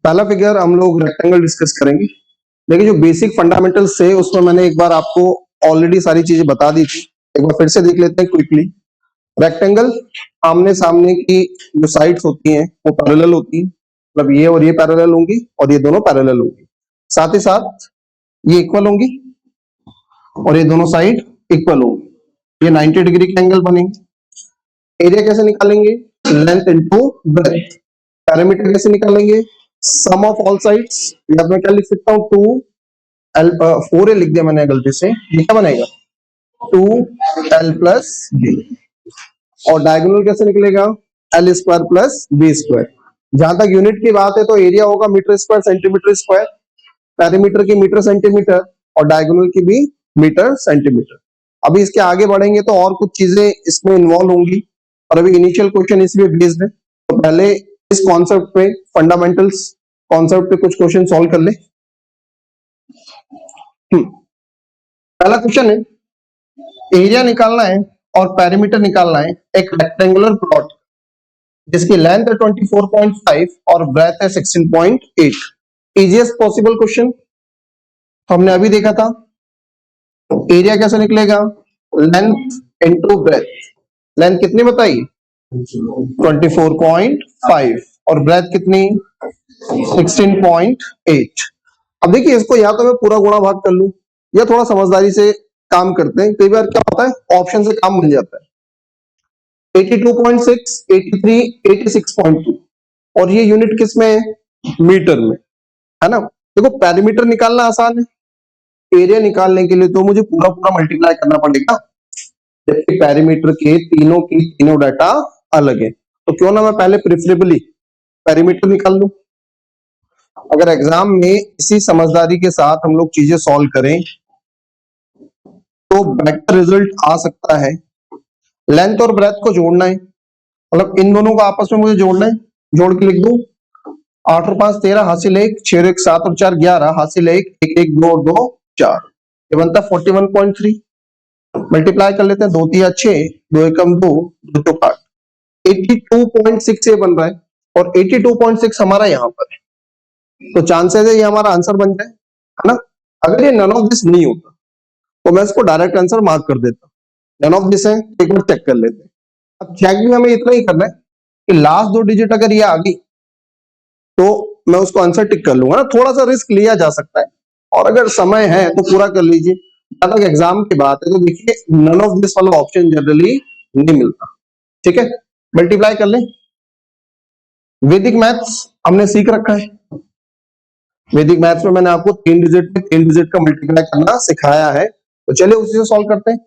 पहला फिगर हम लोग रेक्टेंगल डिस्कस करेंगे, लेकिन जो बेसिक फंडामेंटल्स है उसमें मैंने एक बार आपको ऑलरेडी सारी चीजें बता दी थी, एक बार फिर से देख लेते हैं क्विकली। रेक्टेंगल आमने सामने की जो साइड्स होती हैं वो पैरेलल होती हैं, मतलब ये और ये पैरेलल होंगी और ये दोनों पैरेलल होंगी, साथ ही साथ ये इक्वल होंगी और ये दोनों साइड इक्वल होंगी, ये 90 डिग्री के एंगल बनेंगे। एरिया कैसे निकालेंगे? Length into breath. पैरामीटर कैसे निकालेंगे? सम ऑफ ऑल साइड्स, या मैं क्या लिख सकता हूँ, 4a लिख दिया मैंने गलती से, ये क्या बनेगा 2l प्लस b। और डायगोनल कैसे निकलेगा? l square plus b square. जहां तक यूनिट की बात है तो एरिया होगा metre square centimetre square, perimeter की मीटर सेंटीमीटर और डायगोनल की भी मीटर सेंटीमीटर। अभी इसके आगे बढ़ेंगे तो और कुछ चीजें इसमें इन्वॉल्व होंगी, और अभी इनिशियल क्वेश्चन इसी पे बेस्ड है, तो पहले इस कॉन्सेप्ट पे, फंडामेंटल्स कॉन्सेप्ट पे कुछ क्वेश्चन सॉल्व कर ले। पहला क्वेश्चन है, एरिया निकालना है और पैरीमीटर निकालना है एक रेक्टेंगुलर प्लॉट जिसकी लेंथ है 24.5 और ब्रेथ है 16.8। इजीएस्ट पॉसिबल क्वेश्चन हमने अभी देखा था। एरिया कैसे निकलेगा? Length into breath. लेंथ कितनी बताई? 24.5 और ब्रेथ कितनी? 16.8। अब देखिए इसको या तो मैं पूरा गुणा भाग कर लूं या थोड़ा समझदारी से काम करते हैं। कई बार क्या होता है ऑप्शन से काम बन जाता है। 82.6, 83, 86.2 और ये यूनिट किस में है? मीटर में, है ना। देखो पैरीमीटर निकालना आसान है, एरिया निकालने के लिए तो मुझे पूरा पूरा मल्टीप्लाई करना पड़ेगा, जबकि पैरीमीटर के तीनों की तीनों डाटा अलग है। तो क्यों ना मैं पहले प्रेफरेबली पैरीमीटर निकाल लूं। अगर एग्जाम में इसी समझदारी के साथ हम लोग चीजें सॉल्व करें तो बेटर रिजल्ट आ सकता है। लेंथ और ब्रेथ को जोड़ना है, मतलब इन दोनों को आपस में मुझे जोड़ना है। जोड़ के लिख दूं 8 और 5 13 हासिल 1, 6 और 1 7 और 4 11 हासिल 1, 1 1 2 और 2 4, ये बनता है 41.3। मल्टीप्लाई कर लेते हैं, 2 3 6, 2 एकम 2, 2 चौक 8, 82.6 ये बन रहा है और 82.6 हमारा यहाँ पर है, तो चांसेस है ये हमारा आंसर बन जाए, है ना। अगर ये नन ऑफ दिस नहीं होता तो मैं इसको डायरेक्ट आंसर मार्क कर देता। नन ऑफ दिस है, एक बार चेक कर लेते हैं। अब चेक भी हमें इतना ही करना है कि लास्ट 2 डिजिट अगर ये आ गई तो मैं उसको आंसर टिक कर लूंगा ना। थोड़ा सा रिस्क लिया जा सकता है, और अगर समय है तो पूरा कर लीजिए। जहां तक एग्जाम की बात है तो देखिए नन ऑफ दिस वाला ऑप्शन जनरली नहीं मिलता, ठीक है। मल्टीप्लाई कर ले। वैदिक मैथ्स हमने सीख रखा है, वैदिक मैथ्स में मैंने आपको 3 डिजिट में 3 डिजिट का मल्टीप्लाई करना सिखाया है, तो चलिए उसी से सॉल्व करते हैं।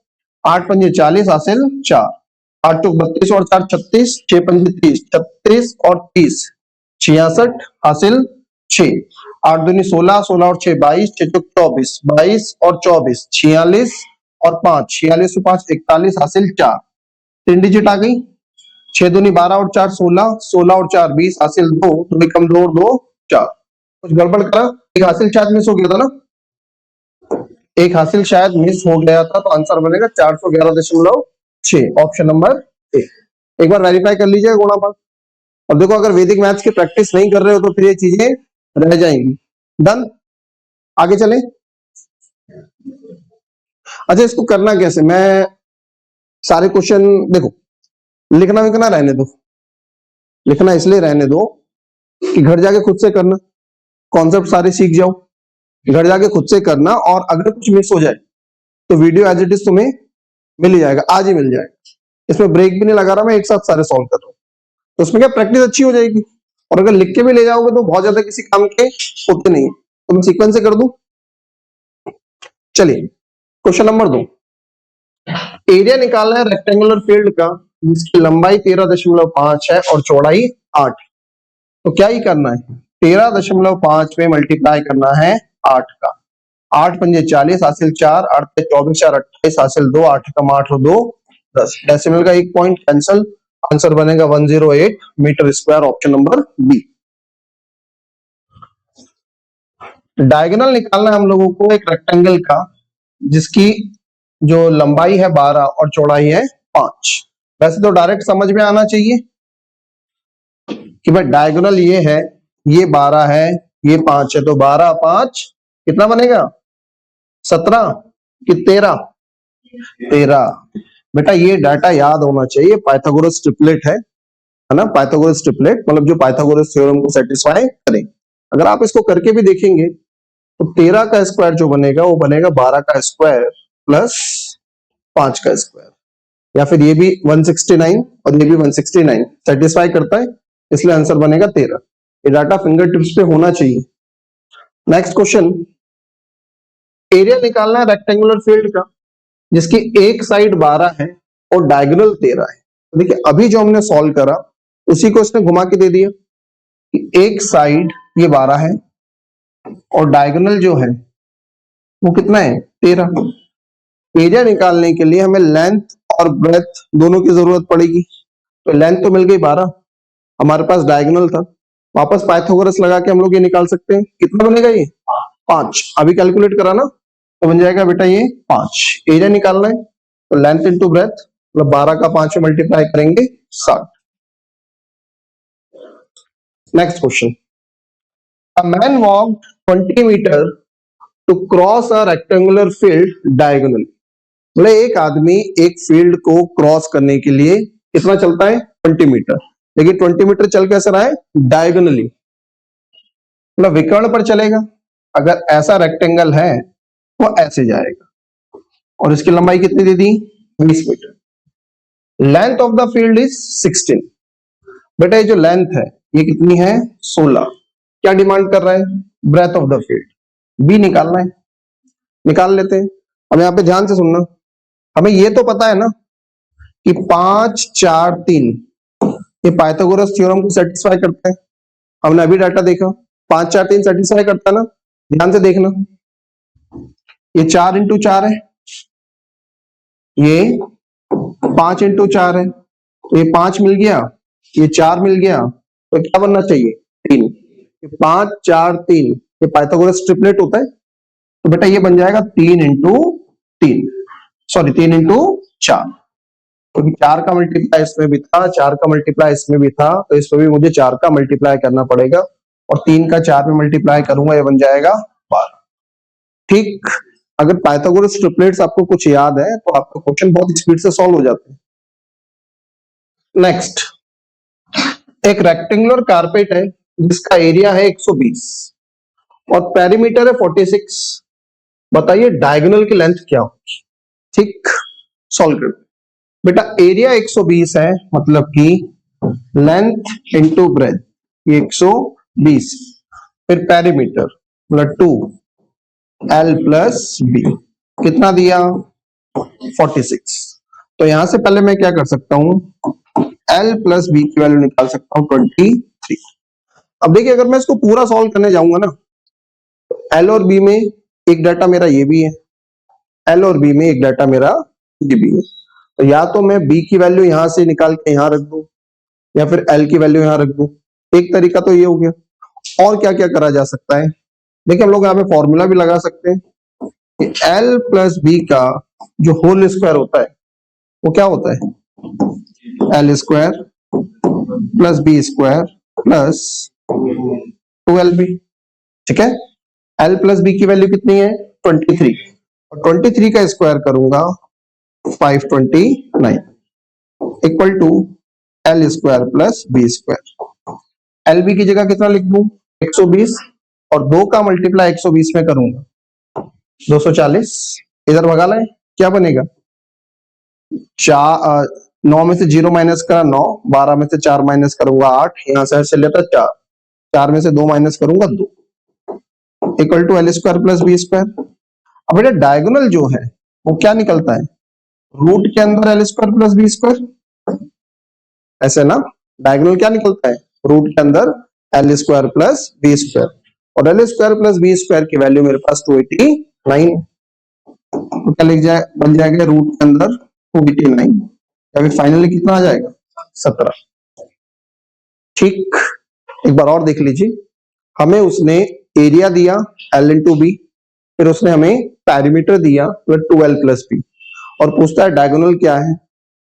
8 पंजे 40 हासिल 4, 8 चौक 32 और 4 36, 6 पंजे 30, 36 और 30 66 हासिल 6, 8 दूनी 16, 16 और 6 22, 6 चौक 24, 22 और 24 46 और 5 46 और 5 41 हासिल 4, 3 डिजिट आ गई। 6 दूनी 12 और 4 16, 16 और 4 20 हासिल 2, 2 कम 2 और 2 4। कुछ गड़बड़ करा, एक हासिल शायद मिस हो गया था ना, एक हासिल शायद मिस हो गया था, तो आंसर बनेगा 411.6, ऑप्शन नंबर ए। एक बार वेरीफाई कर लीजिए गुणा भाग। अब देखो अगर वैदिक मैथ्स की प्रैक्टिस नहीं कर रहे हो तो फिर ये चीजें रह जाएंगी। डन, आगे चले। अच्छा इसको करना कैसे? मैं सारे क्वेश्चन देखो, लिखना विखना रहने दो, लिखना इसलिए रहने दो कि घर जाके खुद से करना, कॉन्सेप्ट सारे सीख जाओ, घर जाके खुद से करना, और अगर कुछ मिस हो जाए तो वीडियो एज इट इज तुम्हें मिल ही जाएगा, आज ही मिल जाएगा। इसमें ब्रेक भी नहीं लगा रहा, मैं एक साथ सारे सॉल्व कर रहा हूँ, तो उसमें क्या प्रैक्टिस अच्छी हो जाएगी। और अगर लिख के भी ले जाओगे तो बहुत ज्यादा किसी काम के होते नहीं है, तो मैं सीक्वेंस से कर दूं। चलिए क्वेश्चन नंबर 2, एरिया निकालना है रेक्टेंगुलर फील्ड का जिसकी लंबाई 13.5 है और चौड़ाई 8। तो क्या ही करना है, 13.5 में मल्टीप्लाई करना है 8 का। 8 पंजे 40 हासिल 4, 8 पे 24 4 28 हासिल 2, 8 कम 8 और 2 10, डेसिमल का एक पॉइंट कैंसिल, आंसर बनेगा 108 metre square, option number B. Diagonal निकालना है हम लोगों को एक रेक्टेंगल का जिसकी जो लंबाई है 12 और चौड़ाई है 5। वैसे तो डायरेक्ट समझ में आना चाहिए कि भाई डायगोनल ये है ये 12 है, ये 5 है, तो 12 5 कितना बनेगा? 17 कि 13? 13। बेटा ये डाटा याद होना चाहिए, पाइथागोरस ट्रिपलेट है ना? पाइथागोरस ट्रिपलेट मतलब जो पाइथागोरस थ्योरम को सेटिस्फाई करे। अगर आप इसको करके भी देखेंगे तो 13 का स्क्वायर जो बनेगा वो बनेगा 12 का स्क्वायर प्लस 5 का स्क्वायर, या फिर ये भी 169 और ये भी 169 सेटिस्फाई करता है, इसलिए आंसर बनेगा 13। ये डाटा फिंगर टिप्स पे होना चाहिए। नेक्स्ट क्वेश्चन, एरिया निकालना है रेक्टेंगुलर फील्ड का जिसकी एक साइड 12 है और डायगोनल 13 है। तो देखिए अभी जो हमने सॉल्व करा उसी को इसने घुमा के दे दिया कि एक साइड ये 12 है और डायगोनल जो है वो कितना है? 13। एरिया निकालने के लिए हमें लेंथ और ब्रेथ दोनों की जरूरत पड़ेगी। तो लेंथ तो मिल गई 12, हमारे पास डायगोनल था, वापस पाइथागोरस लगा के हम लोग ये निकाल सकते हैं। कितना बनेगा ये? 5। अभी कैलकुलेट करा ना, तो बन जाएगा बेटा ये 5। एरिया निकालना है तो लेंथ इंटू ब्रेथ मतलब 12 का 5 में मल्टीप्लाई करेंगे 60। Next question, a man walked 20 metre to cross a rectangular field diagonally. मतलब एक आदमी एक फील्ड को क्रॉस करने के लिए कितना चलता है? 20 मीटर। लेकिन 20 मीटर चल कैसे रहा है? डायगोनली, मतलब विकर्ण पर चलेगा। अगर ऐसा रेक्टेंगल है वो ऐसे जाएगा और इसकी लंबाई कितनी दे दी? 20 मीटर। Length of the field is 16। बेटा ये जो लेंथ है ये कितनी है? 16। क्या डिमांड कर रहा है? Breadth of the field B निकालना है, निकाल लेते हैं। अब यहाँ पे ध्यान से सुनना, हमें ये तो पता है ना कि 5 4 3 ये पाइथागोरस थ्योरम को सेटिस्फाई करते हैं। हमने अभी डाटा देखा 5 4 3 सेटिस्फाई करता है ना। ध्यान से देखना, ये 4 इंटू 4 है, ये 5 इंटू 4 है, तो ये 5 मिल गया, ये 4 मिल गया, तो क्या बनना चाहिए? 3। 5 4 3 ये पाइथागोरस ट्रिपलेट होता है, तो बेटा ये बन जाएगा 3 इंटू 3, सॉरी 3 इंटू 4, क्योंकि 4 का मल्टीप्लाई इसमें भी था, 4 का मल्टीप्लाई इसमें भी था, तो इसमें भी मुझे 4 का मल्टीप्लाई करना पड़ेगा और 3 का 4 में मल्टीप्लाई करूंगा, ये बन जाएगा 12। ठीक, अगर पाइथागोरस ट्रिपलेट्स आपको कुछ याद है तो आपका क्वेश्चन बहुत स्पीड से सॉल्व हो जाते हैं। नेक्स्ट, एक रेक्टेंगुलर कारपेट है जिसका एरिया है 120 और पेरीमीटर है 46। बताइए डायगोनल की लेंथ क्या होगी? ठीक, सॉल्व कर बेटा। एरिया 120 है मतलब कि लेंथ इंटू ब्रेथ ये 120, फिर पेरीमीटर मतलब 2L प्लस बी, कितना दिया? 46। तो यहां से पहले मैं क्या कर सकता हूं? L प्लस बी की वैल्यू निकाल सकता हूं 23। अब देखिए अगर मैं इसको पूरा सॉल्व करने जाऊंगा ना, L और B में एक डाटा मेरा ये भी है, L और B में एक डाटा मेरा ये भी है, तो या तो मैं B की वैल्यू यहां से निकाल के यहां रख दूं या फिर L की वैल्यू यहां रख दूं। एक तरीका तो ये हो गया। और क्या क्या करा जा सकता है? देखिए हम लोग यहाँ पे फॉर्मूला भी लगा सकते हैं कि L प्लस बी का जो होल स्क्वायर होता है वो क्या होता है? L square plus B square plus 2LB। ठीक है, L प्लस बी की वैल्यू कितनी है? 23, और 23 का स्क्वायर करूंगा 529 equal to L square plus B square. L B की जगह कितना लिख दूं? 120, और 2 का मल्टीप्लाई 120 में करूंगा 240, इधर भगा लाए, क्या बनेगा? 9 में से 0 माइनस करा 9, 12 में से 4 माइनस करूंगा 8, यहां से चल जाता 4, 4 में से 2 माइनस करूंगा 2, equal to L square plus B square. अब बेटा डायगोनल जो है वो क्या निकलता है? रूट के अंदर L square plus B square, ऐसे ना। डायगोनल क्या निकलता है? रूट के अंदर L square plus B square, और L square plus B square की वैल्यू मेरे पास 289, तो क्या लिख जाए? बन जाएगा रूट के अंदर 289, या फिर फाइनली कितना आ जाएगा? 17। ठीक, एक बार और देख लीजिए, हमें उसने एरिया दिया L इंटू बी, फिर उसने हमें पैरीमीटर दिया 2L प्लस बी, और पूछता है डायगोनल क्या है।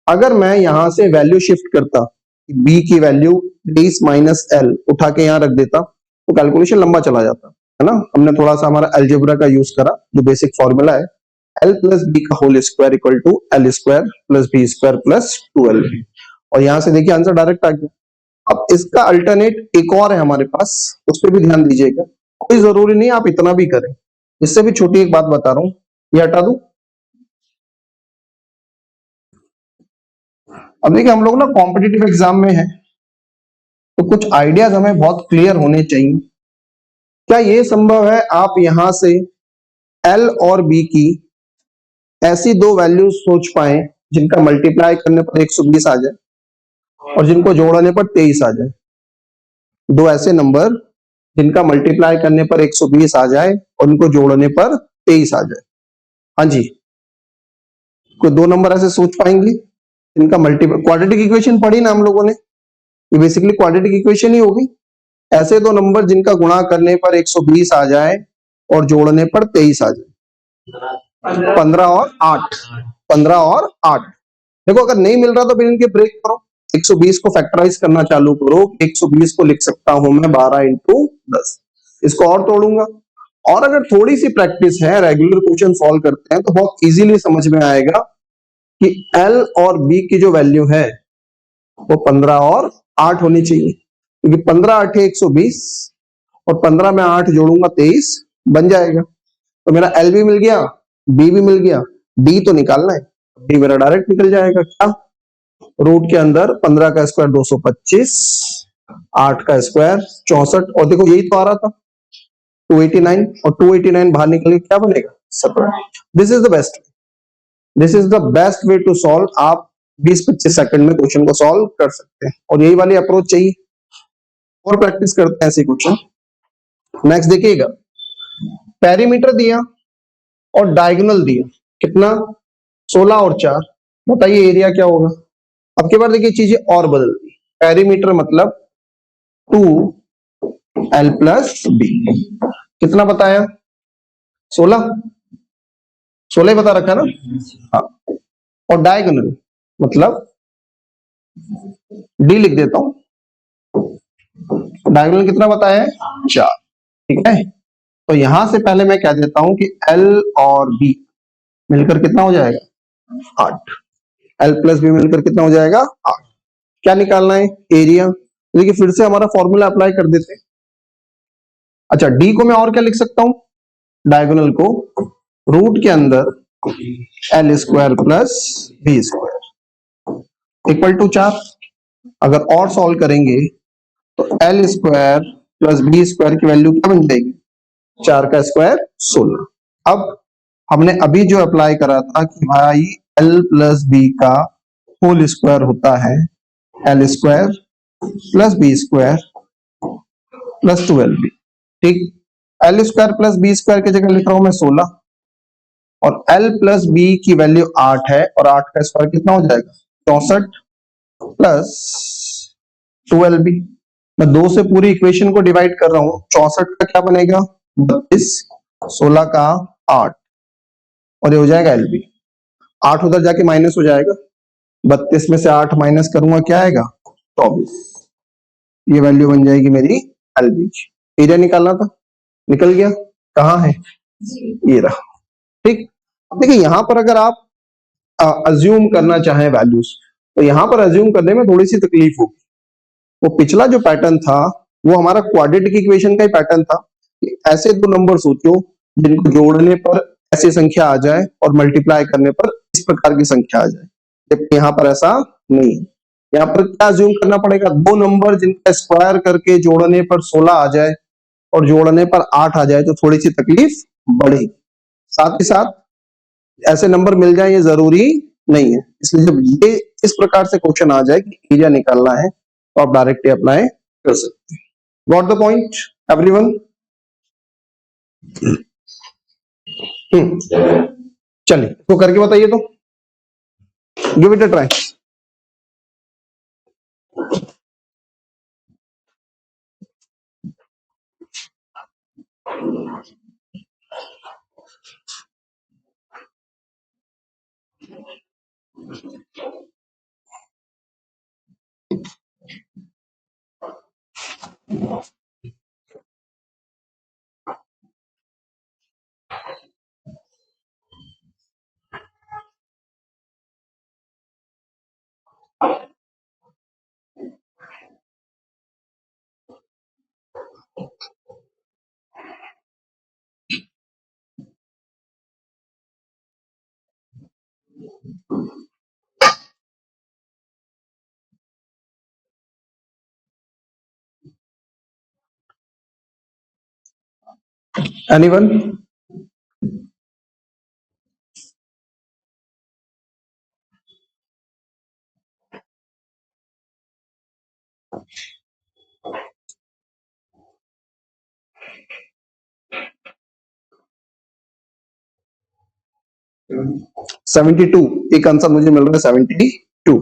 अगर मैं यहां से वैल्यू शिफ्ट करता, बी की वैल्यू 20 माइनस L उठा के यहां रख देता, तो कैलकुलेशन लंबा चला जाता है ना। हमने थोड़ा सा हमारा अलजेब्रा का यूज करा, जो बेसिक फॉर्मूला है एल प्लस बी का whole square equal to L square plus B square plus 2l। और यहां से देखिए आंसर डायरेक्ट आ गया। अब इसका अल्टरनेट एक और है हमारे पास, उस पर भी ध्यान दीजिएगा। कोई जरूरी नहीं आप इतना भी करें, इससे भी छोटी एक बात बता रहा हूं, ये हटा दूं। अब देखिए हम लोग ना कॉम्पिटिटिव एग्जाम में है, तो कुछ आइडियाज हमें बहुत क्लियर होने चाहिए। क्या ये संभव है आप यहां से एल और बी की ऐसी दो वैल्यूज सोच पाए जिनका मल्टीप्लाई करने पर 120 आ जाए और जिनको जोड़ने पर 23 आ जाए? दो ऐसे नंबर जिनका मल्टीप्लाई करने पर 120 आ जाए और उनको जोड़ने पर 23 आ जाए। हाँ जी, कोई दो नंबर ऐसे सोच पाएंगे जिनका मल्टीप्लाई, क्वाड्रेटिक इक्वेशन पढ़ी ना हम लोगों ने, ये बेसिकली क्वाड्रेटिक इक्वेशन ही होगी। ऐसे दो नंबर जिनका गुणा करने पर 120 आ जाए और जोड़ने पर 23 आ जाए। 15 और 8, 15 और 8। देखो अगर नहीं मिल रहा तो फिर इनके ब्रेक करो, 120 को फैक्टराइज करना चालू करो। 120 को लिख सकता हूं मैं 12 इंटू 10। इसको और तोड़ूंगा, और अगर थोड़ी सी प्रैक्टिस है, रेगुलर क्वेश्चन सॉल्व करते हैं, तो बहुत इजीली समझ में आएगा कि एल और बी की जो वैल्यू है वो 15 और 8 होनी चाहिए, क्योंकि 15 8 है 120 और 15 में 8 जोड़ूंगा 23 बन जाएगा। तो मेरा एल भी मिल गया, बी भी मिल गया। डी तो निकालना है, डी मेरा डायरेक्ट निकल जाएगा। क्या? रूट के अंदर 15 का स्क्वायर 225, 8 का स्क्वायर 64, और देखो यही तो आ रहा था 289, और 289 बाहर निकल के क्या बनेगा? 17। This is the best, this is the best way to solve. आप 20-25 सेकंड में क्वेश्चन को सॉल्व कर सकते हैं, और यही वाली अप्रोच चाहिए। और प्रैक्टिस करते हैं ऐसे क्वेश्चन। नेक्स्ट देखिएगा, पेरीमीटर दिया और डायगोनल दिया, कितना? 16 और 4। बताइए एरिया क्या होगा? अब की बार देखिए चीजें और बदल दी। पेरीमीटर मतलब 2l प्लस बी, कितना बताया? 16, 16 बता रखा ना। हाँ, और डायगोनल मतलब डी लिख देता हूं, डायगोनल कितना बताया है? 4। ठीक है, तो यहां से पहले मैं कह देता हूं कि एल और बी मिलकर कितना हो जाएगा? 8। एल प्लस बी मिलकर कितना हो जाएगा? 8। क्या निकालना है? एरिया। देखिए फिर से हमारा फॉर्मूला अप्लाई कर देते हैं। अच्छा, डी को मैं और क्या लिख सकता हूं? डायगोनल को रूट के अंदर L square plus B square equal to 4। अगर और सॉल्व करेंगे तो L square plus B square की वैल्यू क्या बन जाएगी? 4 का स्क्वायर 16। अब हमने अभी जो अप्लाई करा था कि भाई एल प्लस बी का होल स्क्वायर होता है L square plus B square plus 12b। ठीक, L square plus B square की जगह लिख रहा हूं मैं 16, और एल प्लस बी की वैल्यू 8 है, और 8 का स्क्वायर कितना हो जाएगा? 64 प्लस 12b। मैं दो से पूरी इक्वेशन को डिवाइड कर रहा हूं। 64 का क्या बनेगा? 32, 16 का 8, और ये हो जाएगा एलबी। 8 उधर जाके माइनस हो जाएगा, 32 में से 8 माइनस करूंगा क्या आएगा? 24। ये वैल्यू बन जाएगी मेरी एलबी। एरिया निकालना था, निकल गया। कहाँ है? ये रहा। ठीक, अब देखिए यहां पर अगर आप अज्यूम करना चाहें वैल्यूज, तो यहां पर अज्यूम करने में थोड़ी सी तकलीफ होगी। वो पिछला जो पैटर्न था वो हमारा क्वाड्रेटिक इक्वेशन का ही पैटर्न था कि ऐसे दो नंबर सोचो जिनको जोड़ने पर ऐसी संख्या आ जाए और मल्टीप्लाई करने पर इस प्रकार की संख्या आ जाए, जबकि यहाँ पर ऐसा नहीं है। यहाँ पर क्या अज्यूम करना पड़ेगा? दो नंबर जिनका स्क्वायर करके जोड़ने पर 16 आ जाए और जोड़ने पर 8 आ जाए, तो थोड़ी सी तकलीफ बढ़ेगी। साथ ही साथ ऐसे नंबर मिल जाए ये जरूरी नहीं है। इसलिए जब ये इस प्रकार से क्वेश्चन आ जाए कि एरिया निकालना है, तो आप डायरेक्टली अप्लाई कर सकते हैं। Got the point everyone? चलिए तो करके बताइए, तो give it a try. Anyone? 72, एक आंसर मुझे मिल रहा है 72,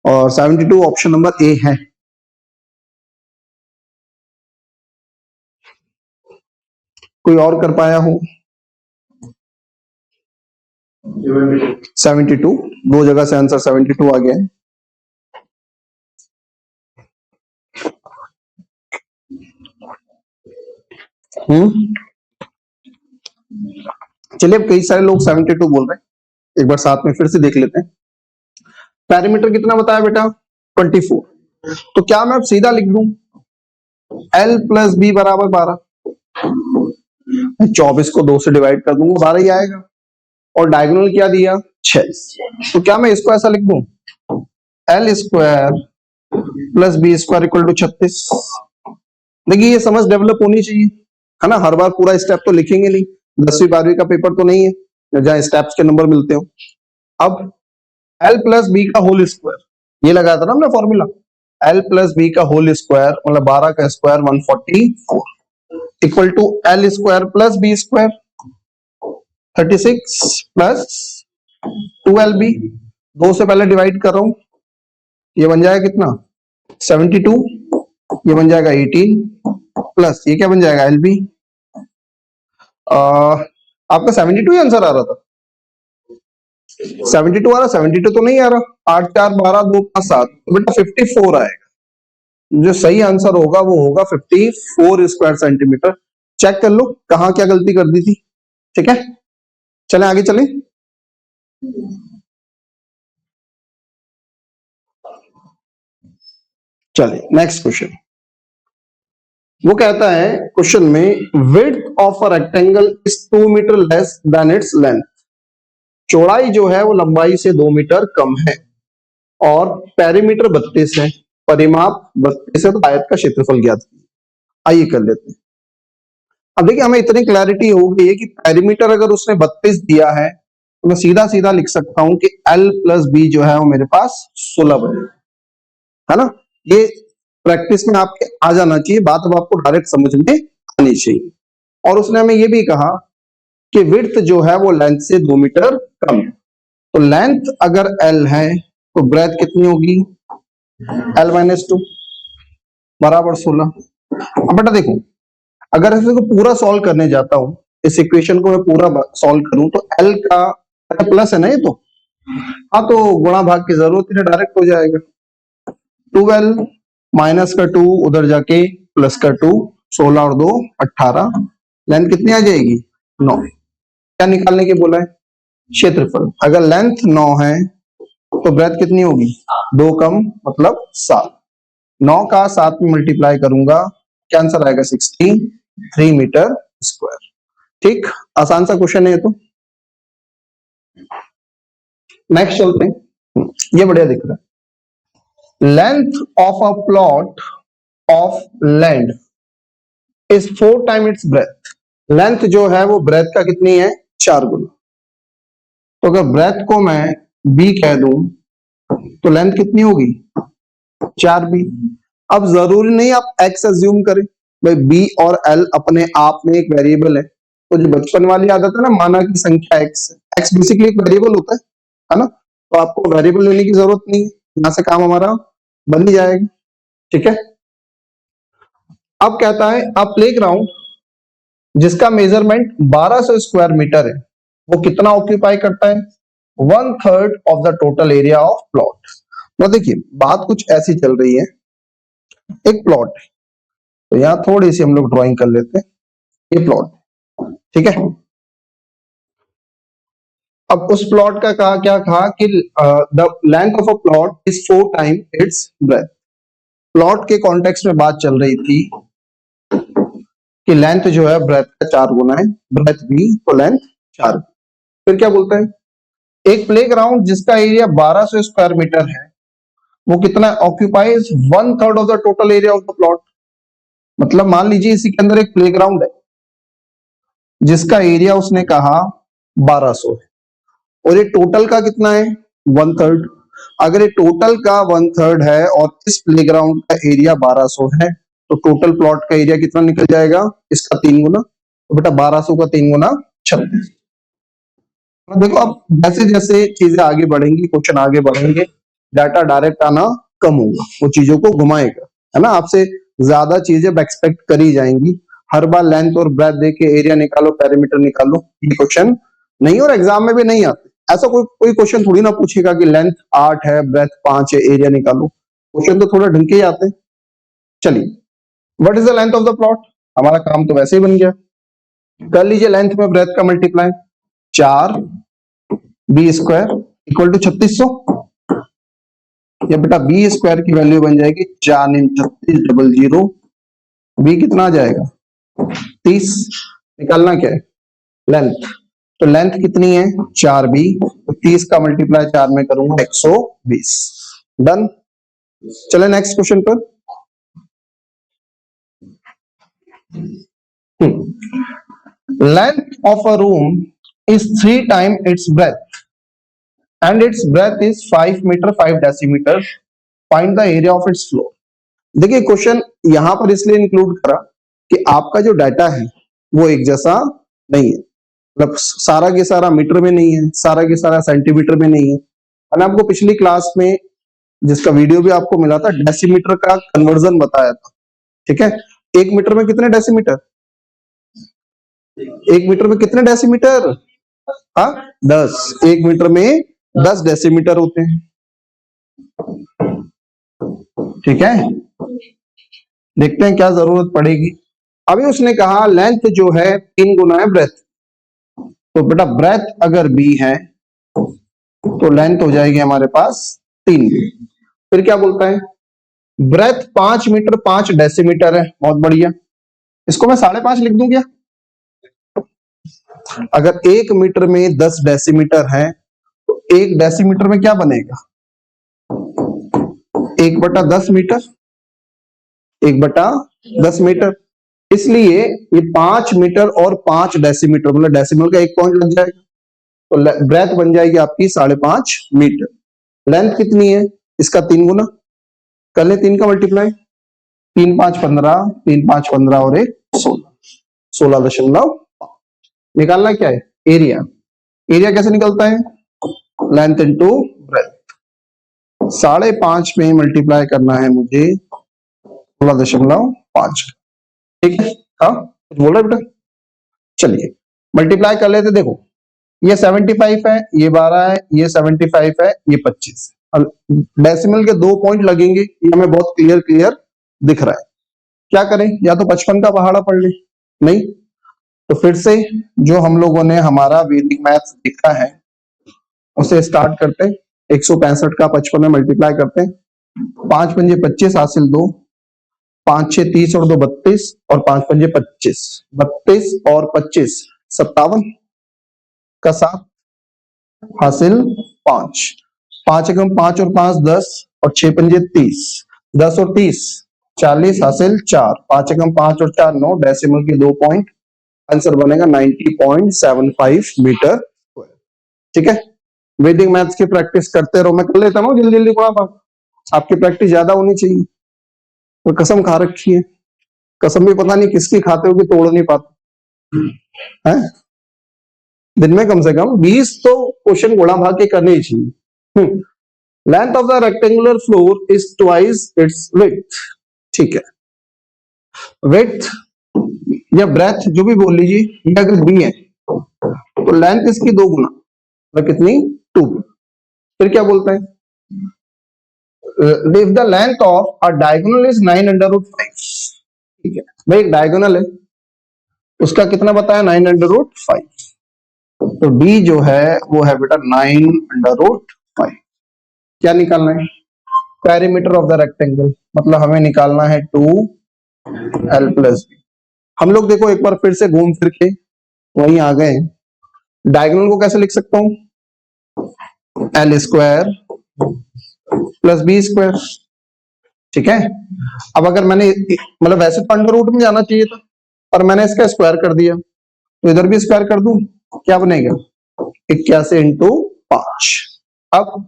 और 72 ऑप्शन नंबर ए है। कोई और कर पाया हो? 72, दो जगह से आंसर 72 आ गया है। चलिए, अब कई सारे लोग 72 बोल रहे हैं, एक बार साथ में फिर से देख लेते हैं। पैरामीटर कितना बताया बेटा? 24। तो क्या मैं अब सीधा लिख दूं L प्लस बी बराबर 12? 24 को 2 से डिवाइड कर दूंगा, 12 ही आएगा। और डायगोनल क्या दिया? 6। तो क्या मैं इसको ऐसा लिख दूं L square plus B square equal to 36? देखिए, ये समझ डेवलप होनी चाहिए, है ना। हर बार पूरा स्टेप तो लिखेंगे नहीं, 10वीं 12वीं का पेपर तो नहीं है जहां स्टेप्स के नंबर मिलते हो। अब L प्लस बी का होल स्क्वायर, ये लगाया था ना हमने फॉर्मूला, L प्लस बी का होल स्क्वायर मतलब 12 का square 144 equal to L square plus B square 36 plus 2LB। 2 से पहले डिवाइड कर रहा हूं, ये बन जाएगा कितना? 72, ये बन जाएगा 18 प्लस ये क्या बन जाएगा? LB। आपका 72 ही आंसर आ रहा था? 72 आ रहा? 72 तो नहीं आ रहा। 8 4 12 2 5 7, तो बेटा 54 आएगा। जो सही आंसर होगा वो होगा 54 स्क्वायर सेंटीमीटर। चेक कर लो कहां क्या गलती कर दी थी। ठीक है, चलें आगे चलें। चलिए नेक्स्ट क्वेश्चन। वो कहता है क्वेश्चन में width of a rectangle is 2 metre less than its length. चौड़ाई जो है वो लंबाई से 2 मीटर कम है और पेरीमीटर 32 है, परिमाप 32 है, तो आयत का क्षेत्रफल ज्ञात कीजिए। आइए कर लेते हैं। अब देखिए, हमें इतनी क्लैरिटी हो गई है कि पेरीमीटर अगर उसने 32 दिया है तो मैं सीधा सीधा लिख सकता हूं कि L प्लस बी जो है वो मेरे पास 16 बनेगा, है ना। ये प्रैक्टिस में आपके आ जाना चाहिए, बात अब आपको डायरेक्ट समझ में आनी चाहिए। और उसने हमें ये भी कहा कि विड्थ जो है वो लेंथ से 2 मीटर कम है, तो लेंथ अगर L है तो ब्रेथ कितनी होगी? L माइनस 2 बराबर 16। अब बेटा देखो, अगर इसको पूरा सॉल्व करने जाता हूं, इस इक्वेशन को मैं पूरा सॉल्व करूं तो L का प्लस है ना ये तो, हाँ तो गुणा भाग की जरूरत नहीं, डायरेक्ट हो जाएगा। 12 माइनस का 2 उधर जाके प्लस का 2, 16 और 2 18, लेंथ कितनी आ जाएगी? 9। क्या निकालने के बोला है? क्षेत्रफल। अगर लेंथ 9 है तो ब्रेथ कितनी होगी? 2 कम मतलब 7। 9 का 7 में मल्टीप्लाई करूंगा, क्या आंसर आएगा? 63 मीटर स्क्वायर। ठीक, आसान सा क्वेश्चन है ये तो। नेक्स्ट चलते हैं, ये बढ़िया दिख रहा है। Length of a plot of land is 4 time it's breath. Length जो है वो ब्रेथ का कितनी है? 4 गुना। तो अगर ब्रेथ को मैं b कह दूं तो लेंथ कितनी होगी? 4b। अब जरूरी नहीं आप x अज्यूम करें, भाई b और l अपने आप में एक वेरिएबल है, तो जो बचपन वाली आदत है ना, माना की संख्या x बेसिकली एक वेरिएबल होता है ना, तो आपको वेरिएबल लेने की जरूरत नहीं है, यहां से काम हमारा बन ही जाएगा। ठीक है, अब कहता है अ प्लेग्राउंड जिसका मेजरमेंट 1200 स्क्वायर मीटर है, वो कितना ऑक्यूपाई करता है? 1/3 of the total area of plot. तो देखिए, बात कुछ ऐसी चल रही है, एक प्लॉट है, तो यहां थोड़ी सी हम लोग ड्राइंग कर लेते हैं, ये प्लॉट, ठीक है। अब उस प्लॉट का कहा, क्या कहा कि the length of a plot is 4 time it's breath. Plot के कॉन्टेक्स्ट में बात चल रही थी कि लेंथ जो है ब्रेथ का 4 गुना है, ब्रेथ भी तो लेंथ 4। फिर क्या बोलता है? एक प्लेग्राउंड जिसका एरिया 1200 स्क्वायर मीटर है, वो कितना occupies? 1/3 of the total area of the plot. मतलब मान लीजिए इसी के अंदर एक प्लेग्राउंड है, जिसका एरिया उसने कहा 1200 है, और ये टोटल का कितना है 1/3। अगर ये टोटल का 1/3 है और इस प्लेग्राउंड का एरिया 1200 है, तो टोटल प्लॉट का एरिया कितना निकल जाएगा, इसका 3 गुना। तो बेटा 1200 का 3 गुना 36। देखो अब जैसे जैसे चीजें आगे बढ़ेंगी, क्वेश्चन आगे बढ़ेंगे, डाटा डायरेक्ट आना कम होगा, वो चीजों को घुमाएगा, है ना। आपसे ज्यादा चीजें एक्सपेक्ट करी जाएंगी। हर बार लेंथ और ब्रेथ देके एरिया निकालो, पेरीमीटर निकालो, ये क्वेश्चन नहीं, और एग्जाम में भी नहीं आते। ऐसा कोई क्वेश्चन थोड़ी ना पूछेगा कि लेंथ 8 है, ब्रेथ 5 है, एरिया निकालो। क्वेश्चन तो थोड़ा ढंग के ही आते हैं। चलिए, what is the length of the plot, हमारा काम तो वैसे ही बन गया। कर लीजिए लेंथ में ब्रेथ का मल्टीप्लाई, 4b² इक्वल टू 3600। या बेटा b² की वैल्यू बन जाएगी 4 × 3600। b कितना आ जाएगा 30। निकालना क्या है लेंथ, तो लेंथ कितनी है 4b, तो 30 का मल्टीप्लाई 4 में करूंगा 120। डन। चले नेक्स्ट क्वेश्चन पर। Length of a room is 3 times its breadth and its breadth is 5 metre 5 decimetre, find the area of its floor. देखिए क्वेश्चन यहां पर इसलिए इंक्लूड करा कि आपका जो डाटा है वो एक जैसा नहीं है, मतलब सारा के सारा मीटर में नहीं है, सारा के सारा सेंटीमीटर में नहीं है। मैंने आपको पिछली क्लास में जिसका वीडियो भी आपको मिला था, डेसीमीटर का कन्वर्जन बताया था, ठीक है। 1 मीटर में कितने डेसीमीटर, 1 मीटर में कितने डेसीमीटर, हाँ 10। 1 मीटर में 10 डेसीमीटर होते हैं, ठीक है। देखते हैं क्या जरूरत पड़ेगी। अभी उसने कहा लेंथ जो है 3 गुना है ब्रेथ, तो बेटा ब्रेथ अगर b है तो लेंथ हो जाएगी हमारे पास 3b। फिर क्या बोलता है, ब्रेथ 5 मीटर 5 डेसीमीटर है, बहुत बढ़िया। इसको मैं 5.5 लिख दूं क्या, अगर 1 मीटर में 10 डेसीमीटर है तो 1 डेसीमीटर में क्या बनेगा 1/10 मीटर, 1/10 मीटर। इसलिए ये 5 मीटर और 5 डेसीमीटर, मतलब डेसिमल का 1 पॉइंट लग जाएगा, तो ब्रेथ बन जाएगी आपकी 5.5 मीटर। लेंथ कितनी है इसका 3 गुना, कर ले 3 का मल्टीप्लाई, 3 5 15, 3 5 15 और 1 16.5। निकालना क्या है एरिया, एरिया कैसे निकलता है लेंथ इंटू ब्रेथ। 5.5 में मल्टीप्लाई करना है मुझे 16.5, ठीक है। हाँ कुछ बोल रहे बेटा, चलिए मल्टीप्लाई कर लेते। देखो ये 75 है, ये 12 है, ये 75 है, ये 25। डेसिमल के 2 पॉइंट लगेंगे, ये हमें बहुत क्लियर दिख रहा है। क्या करें, या तो 55 का पहाड़ा पढ़ ले, नहीं तो फिर से जो हम लोगों ने हमारा वैदिक मैथ्स लिखा है उसे स्टार्ट करते हैं। 165 का 55 में मल्टीप्लाई करते हैं, 5 पंजे 25 हासिल 2, 5 6 30 और 2 32, और 5 पंजे 25, 32 और 25 57 का 7 हासिल 5, 5 एकम 5 और 5 10, और 6 पंजे 30, 10 और 30 40 हासिल 4, 5 एकम 5 और 4 9, डेसिमल के 2 पॉइंट, आंसर बनेगा 90.75 मीटर स्क्वायर, ठीक है। वैदिक मैथ्स की प्रैक्टिस करते रहो, मैं कर लेता हूँ जल्दी जल्दी, आपकी प्रैक्टिस ज्यादा होनी चाहिए। तो कसम खा रखी है, कसम भी पता नहीं किसकी खाते हो कि तोड़ नहीं पाते हैं। दिन में कम से कम 20 तो क्वेश्चन घोड़ा भाग के करने ही चाहिए। Length of the rectangular floor is twice its width, ठीक है। विड्थ या ब्रेथ जो भी बोल लीजिए, ये अगर बी है तो लेंथ इसकी 2 गुना, मतलब कितनी 2। फिर क्या बोलते हैं, if the length of a diagonal is 9√5, ठीक है भाई, एक डायगोनल है उसका कितना बताया 9√5, तो d जो है वो है बेटा 9√5। क्या निकालना है पेरीमीटर ऑफ द रेक्टेंगल, मतलब हमें निकालना है 2l + b। हम लोग देखो एक बार फिर से घूम फिर के वहीं आ गए। डायगोनल को कैसे लिख सकता हूं, l² + b², ठीक है। अब अगर मैंने, मतलब वैसे तो अंडर रूट में जाना चाहिए था, पर मैंने इसका स्क्वायर कर दिया, तो इधर भी स्क्वायर कर दूं, क्या बनेगा 81 इंटू 5। अब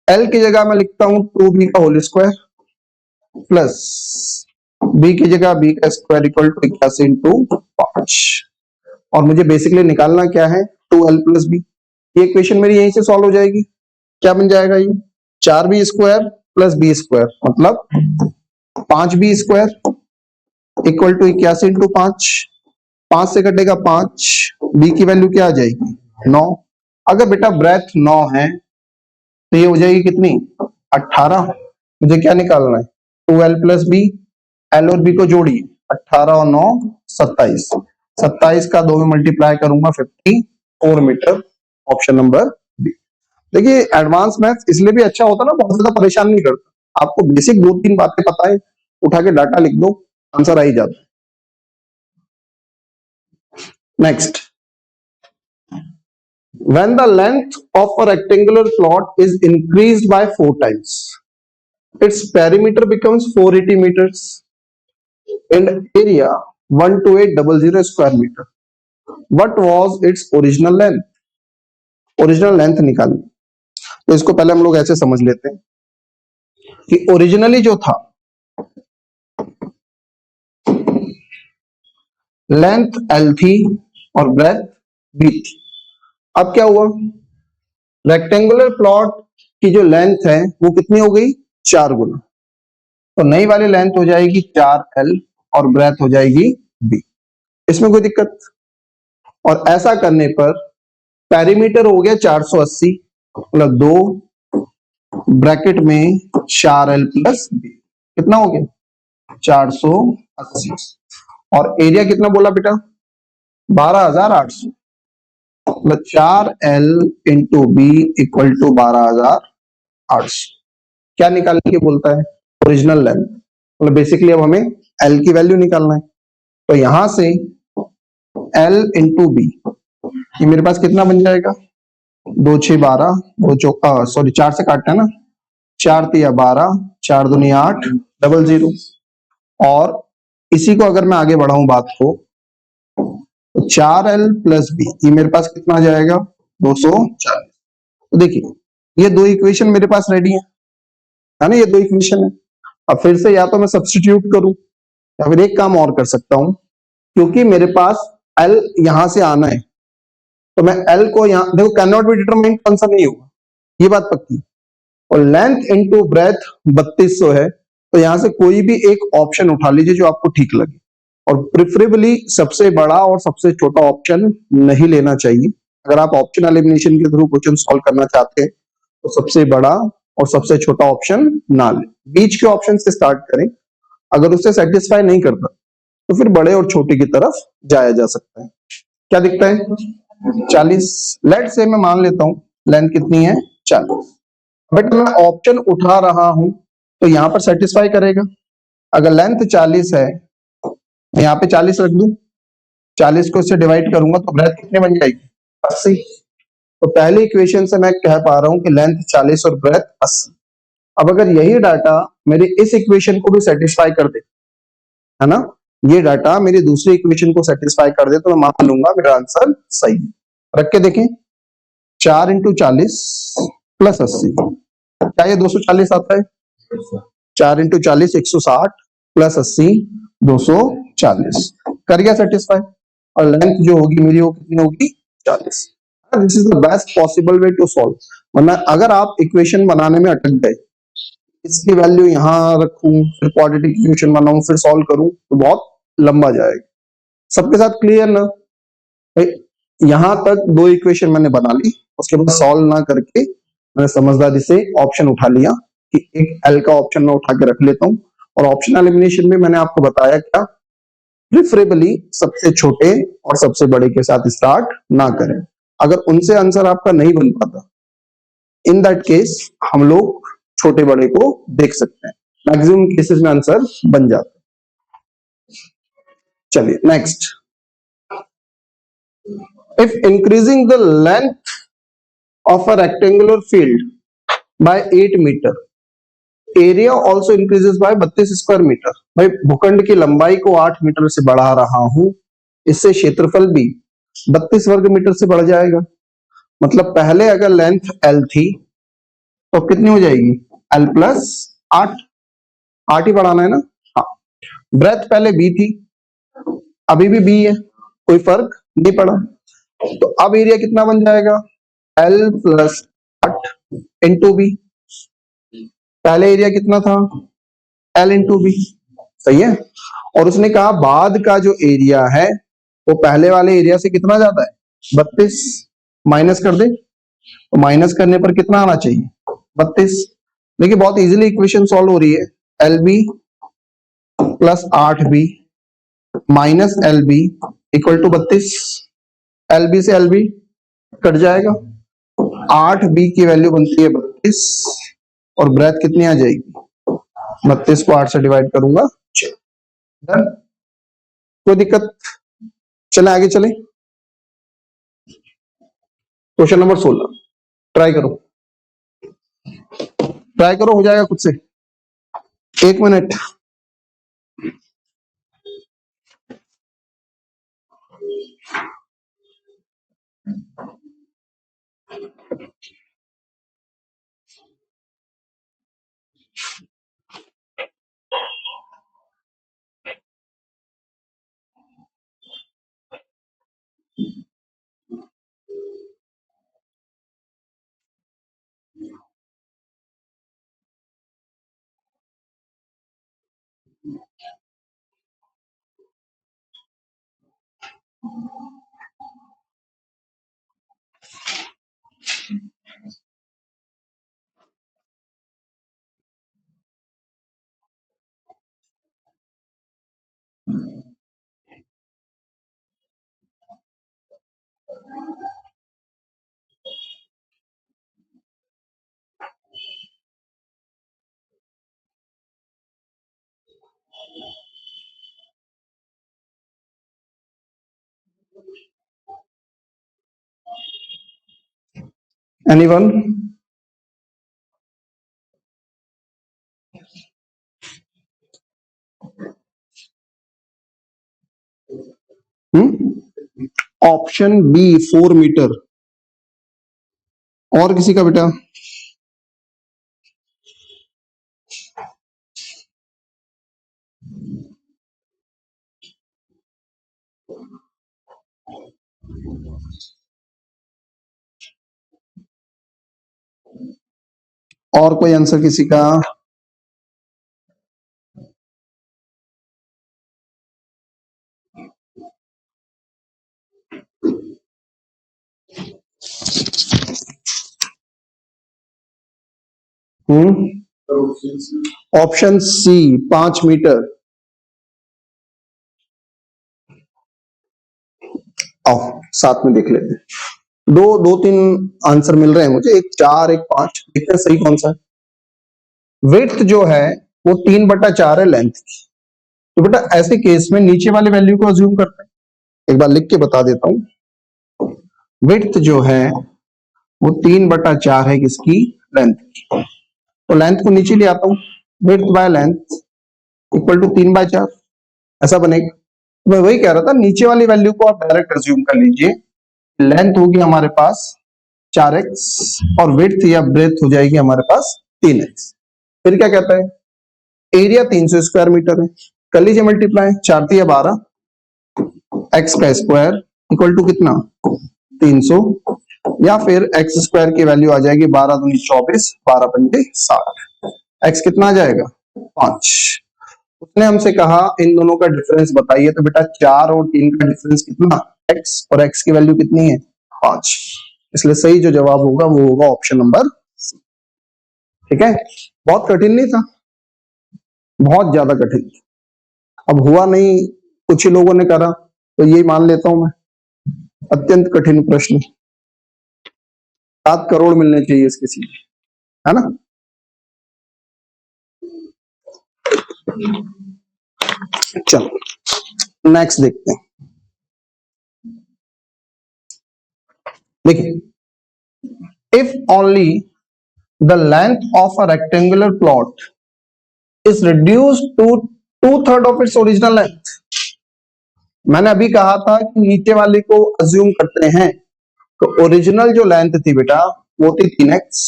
L की जगह मैं लिखता हूं 2b का होल स्क्वायर प्लस b की जगह b का स्क्वायर इक्वल टू 81 इंटू 5। और मुझे बेसिकली निकालना क्या है 2l प्लस बी। ये इक्वेशन मेरी यहीं से सॉल्व हो जाएगी। क्या बन जाएगा ये 4b square plus B square मतलब 5b square equal to 81 into 5। 5 से कटेगा 5, बी की वैल्यू क्या आ जाएगी 9। अगर बेटा ब्रेथ 9 है तो ये हो जाएगी कितनी 18। मुझे क्या निकालना है 2l प्लस बी। एल और बी को जोड़िए 18 और 9 27। 27 का 2 में मल्टीप्लाई करूंगा 54 मीटर। Option number B. देखिए एडवांस मैथ्स इसलिए भी अच्छा होता है ना, बहुत ज्यादा परेशान नहीं करता। आपको बेसिक 2-3 बातें पता है, उठा के डाटा लिख दो, आंसर आ ही जाता है। Next, when the length of a rectangular plot is increased by 4 times, its perimeter becomes 480 meters and area 12800 square meter. What was its original length? Original length निकालनी। तो इसको पहले हम लोग ऐसे समझ लेते हैं कि ओरिजिनली जो था लेंथ L थी और ब्रेथ B थी। अब क्या हुआ रेक्टेंगुलर प्लॉट की जो लेंथ है वो कितनी हो गई 4 गुना। तो नई वाली लेंथ हो जाएगी 4L और ब्रेथ हो जाएगी B। इसमें कोई दिक्कत। और ऐसा करने पर पेरीमीटर हो गया 480 मतलब 2 ब्रैकेट में 4L प्लस B कितना हो गया 480। और एरिया कितना बोला बेटा 12800 मतलब 4L into B equal to 12800। क्या निकालने की बोलता है ओरिजिनल लेंथ। मतलब बेसिकली अब हमें L की वैल्यू निकालना है। तो यहां से L इंटू बी ये मेरे पास कितना बन जाएगा 2 6 12 2 चौका सॉरी 4 से काटना है ना 4 3 12 4 दूनी 8 00। और इसी को अगर मैं आगे बढ़ाऊं बात को तो 4L प्लस बी ये मेरे पास कितना आ जाएगा 240। तो देखिए ये दो इक्वेशन मेरे पास रेडी है ना, ये दो इक्वेशन है। अब फिर से या तो मैं सब्स्टिट्यूट करूं या फिर एक काम और कर सकता हूं, क्योंकि मेरे पास L यहां से आना है तो मैं L को यहां देखो can not be determined answer नहीं होगा, ये बात पक्की। और लेंथ इनटू ब्रेथ 3200 है तो यहां से कोई भी एक ऑप्शन उठा लीजिए जो आपको ठीक लगे। और प्रिफरेबली सबसे बड़ा और सबसे छोटा ऑप्शन नहीं लेना चाहिए। अगर आप ऑप्शन एलिमिनेशन के थ्रू क्वेश्चन सॉल्व करना चाहते हैं तो सबसे बड़ा और सबसे छोटा ऑप्शन ना लें, बीच के ऑप्शन से स्टार्ट करें। अगर उससे सेटिस्फाई नहीं करता तो फिर बड़े और छोटे की तरफ जाया जा सकता है। क्या दिखता है 40। लेट से मैं मान लेता हूं लेंथ कितनी है 40, बट मैं ऑप्शन उठा रहा हूं तो यहां पर सेटिस्फाई करेगा। अगर लेंथ 40 है मैं यहाँ पे 40 रख दूं, 40 को इससे डिवाइड करूंगा तो ब्रेथ कितने बन जाएगी 80। तो पहली इक्वेशन से मैं कह पा रहा हूं कि लेंथ 40 और ब्रेथ 80। अब अगर यही डाटा मेरे इस इक्वेशन को भी सेटिस्फाई कर दे है ना, ये डाटा मेरी दूसरी इक्वेशन को सेटिस्फाई कर दे तो मैं मान लूंगा मेरा आंसर सही है। रख के देखें 4 इंटू 40 प्लस 80 क्या ये 240 आता है 4 इंटू 40 160 प्लस 80 240 कर गया सेटिस्फाई। और लेंथ जो होगी मेरी वो कितनी होगी 40। This is the best possible way to solve. वरना अगर आप इक्वेशन बनाने में अटक गए इसकी वैल्यू यहां रखूं फिर क्वाड्रेटिक इक्वेशन बनाऊं फिर सॉल्व करूं तो बहुत लंबा जाएगा। सबके साथ क्लियर ना यहां तक दो इक्वेशन मैंने बना ली, उसके बाद सॉल्व ना करके मैंने समझदारी से ऑप्शन उठा लिया कि एक एल का ऑप्शन मैं उठा के रख लेता हूं। और ऑप्शन एलिमिनेशन में मैंने आपको बताया क्या प्रिफरेबली सबसे छोटे और सबसे बड़े के साथ स्टार्ट ना करें। अगर उनसे आंसर आपका नहीं बन पाता इन दैट केस हम लोग छोटे बड़े को देख सकते हैं, मैक्सिमम केसेस में आंसर बन जाता है। चलिए next, if increasing the length of a rectangular field by 8 meter area also increases by 32 square metre. भाई भूखंड की लंबाई को 8 मीटर से बढ़ा रहा हूं, इससे क्षेत्रफल भी 32 वर्ग मीटर से बढ़ जाएगा। मतलब पहले अगर लेंथ L थी तो कितनी हो जाएगी, L प्लस 8, 8 ही बढ़ाना है ना। हाँ, ब्रेथ पहले B थी, अभी भी B है, कोई फर्क नहीं पड़ा। तो अब एरिया कितना बन जाएगा, L प्लस 8 इंटू बी। पहले एरिया कितना था, L इंटू बी, सही है। और उसने कहा बाद का जो एरिया है वो पहले वाले एरिया से कितना ज्यादा है, 32, माइनस कर दे, तो माइनस करने पर कितना आना चाहिए, 32। देखिए बहुत इजीली इक्वेशन सॉल्व हो रही है। L B plus 8b minus L B equal to 32। L B से एल बी कट जाएगा, 8b की वैल्यू बनती है 32 और ब्रेथ कितनी आ जाएगी, 32 को 8 से डिवाइड करूंगा। डन, कोई दिक्कत, चले आगे चले। क्वेश्चन नंबर 16 ट्राई करो, ट्राई करो, हो जाएगा खुद से। 1 minute. Anyone? Option B 4 metre. और किसी का बेटा? और कोई आंसर किसी का? Option C 5 metre. आओ साथ में देख लेते हैं। दो दो तीन आंसर मिल रहे हैं मुझे, एक 4 एक 5, देखते हैं सही कौन सा है। विड्थ जो है वो 3/4 है लेंथ की। तो बेटा ऐसे केस में नीचे वाले वैल्यू को अज्यूम करते हैं, एक बार लिख के बता देता हूं। विड्थ जो है वो 3/4 है किसकी, लेंथ की। तो लेंथ को नीचे ले आता हूं, width by length equal to 3/4, ऐसा बनेगा। मैं वही कह रहा था, नीचे वाली वैल्यू को आप डायरेक्ट अज्यूम कर लीजिए। लेंथ होगी हमारे पास 4x और विड्थ या ब्रेथ हो जाएगी हमारे पास 3x। फिर क्या कहता है, एरिया 300 स्क्वायर मीटर है, कर लीजिए मल्टीप्लाई, 4 3 12, x का स्क्वायर इक्वल टू कितना 300, या फिर एक्स स्क्वायर की वैल्यू आ जाएगी 12 दूनी 24, 12 पंजे 60, एक्स कितना आ जाएगा 5। उसने हमसे कहा इन दोनों का डिफरेंस बताइए, तो बेटा 4 और 3 का डिफरेंस कितना, x, और x की वैल्यू कितनी है 5। इसलिए सही जो जवाब होगा वो होगा ऑप्शन नंबर। ठीक है, बहुत कठिन नहीं था, बहुत ज्यादा कठिन। अब हुआ नहीं, कुछ ही लोगों ने करा, तो यही मान लेता हूं मैं, अत्यंत कठिन प्रश्न, 7 करोड़ मिलने चाहिए इसके सीधे, है ना। चलो नेक्स्ट देखते हैं। देखिए, if only the length of a rectangular plot is reduced to 2/3 of its original length, मैंने अभी कहा था कि नीचे वाले को अज्यूम करते हैं, तो ओरिजिनल जो लेंथ थी बेटा वो थी 3x,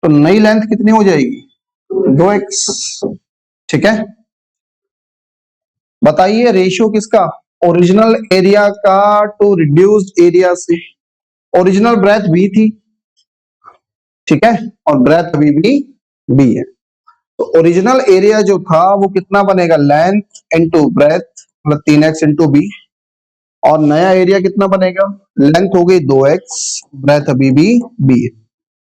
तो नई लेंथ कितनी हो जाएगी 2x। ठीक है, बताइए रेशियो किसका, ओरिजिनल एरिया का टू रिड्यूस्ड एरिया से। ओरिजिनल ब्रेथ b थी, ठीक है, और ब्रेथ अभी भी b है, तो ओरिजिनल एरिया जो था वो कितना बनेगा, लेंथ इनटू ब्रेथ मतलब 3x इंटू बी, और नया एरिया कितना बनेगा, लेंथ हो गई 2x, ब्रेथ अभी भी b है।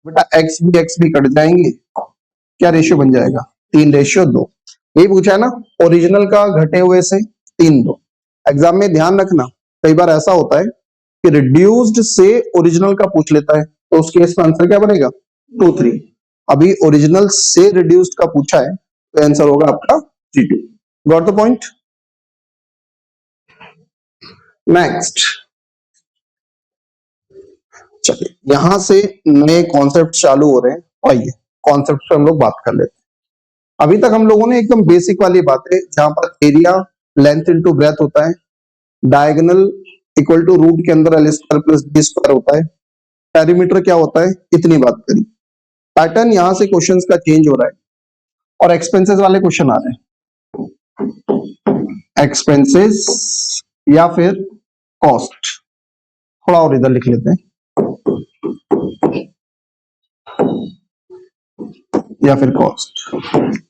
बेटा x भी कट जाएंगे, क्या रेशियो बन जाएगा 3:2। यही पूछा है ना, ओरिजिनल का घटे हुए से 3:2। एग्जाम में ध्यान रखना, कई बार ऐसा होता है कि रिड्यूस्ड से ओरिजिनल का पूछ लेता है, तो उस केस में आंसर क्या बनेगा 2:3। अभी ओरिजिनल से रिड्यूस्ड का पूछा है, तो आंसर होगा आपका 3:2। Got the point. नेक्स्ट, चलिए यहां से नए कॉन्सेप्ट चालू हो रहे हैं, आइए कॉन्सेप्ट पे हम लोग बात कर लेते हैं। अभी तक हम लोगों ने एकदम बेसिक वाली बातें, जहां पर एरिया लेंथ इनटू ब्रेथ होता है, डायगोनल इक्वल टू रूट के अंदर L square plus B square होता है, पेरीमीटर क्या होता है, इतनी बात करी। पैटर्न यहां से क्वेश्चंस का चेंज हो रहा है और एक्सपेंसेस वाले क्वेश्चन आ रहे हैं, एक्सपेंसेस या फिर कॉस्ट। थोड़ा और इधर लिख लेते हैं, या फिर कॉस्ट।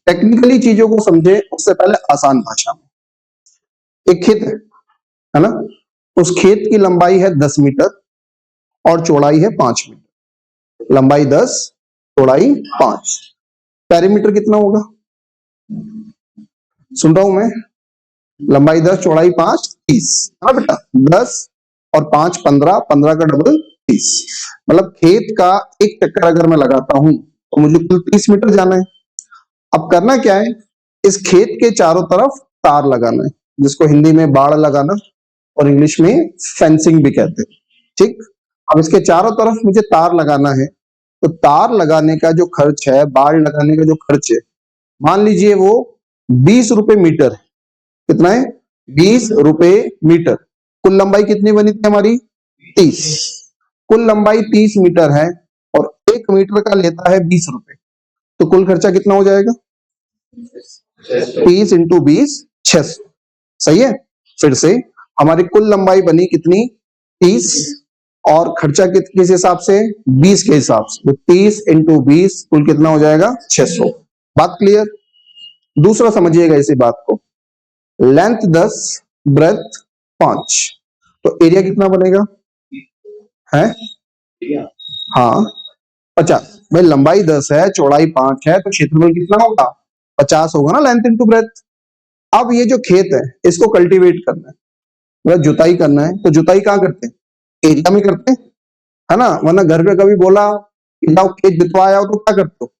टेक्निकली चीजों को समझे उससे पहले आसान भाषा में, एक खेत है ना, उस खेत की लंबाई है 10 मीटर और चौड़ाई है 5 मीटर, लंबाई 10 चौड़ाई 5, पेरीमीटर कितना होगा, सुन रहा हूं मैं, लंबाई 10 चौड़ाई 5 30, हाँ बेटा 10 और 5 15, 15 का डबल 30, मतलब खेत का एक चक्कर अगर मैं लगाता हूं तो मुझे कुल 30 मीटर जाना है। अब करना क्या है, इस खेत के चारों तरफ तार लगाना है, जिसको हिंदी में बाड़ लगाना और इंग्लिश में फेंसिंग भी कहते हैं। ठीक, अब इसके चारों तरफ मुझे तार लगाना है, तो तार लगाने का जो खर्च है, बाड़ लगाने का जो खर्च है, मान लीजिए वो 20 रुपए मीटर है। कितना है 20 रुपए मीटर। कुल लंबाई कितनी बनी थी हमारी 30, कुल लंबाई 30 मीटर है और 1 मीटर का लेता है 20 रुपए, तो कुल खर्चा कितना हो जाएगा 30 इंटू 20 600। सही है, फिर से हमारी कुल लंबाई बनी कितनी 30 और खर्चा किस हिसाब से 20 के हिसाब से, तो 30 इंटू 20 कुल कितना हो जाएगा 600। बात क्लियर। दूसरा समझिएगा इसी बात को, लेंथ 10 ब्रेथ 5, तो एरिया कितना बनेगा है, हाँ 50। भाई लंबाई 10 है चौड़ाई 5 है, तो क्षेत्रफल कितना होगा 50 होगा ना, लेंथ इनटू ब्रेथ। अब ये जो खेत है इसको कल्टीवेट करना है, मतलब जुताई करना है, तो जुताई कहाँ करते हैं एरिया में करते हैं, है ना, वरना घर पे कभी बोला कि जाओ खेत जुतवाया हो तो क्या करते हो,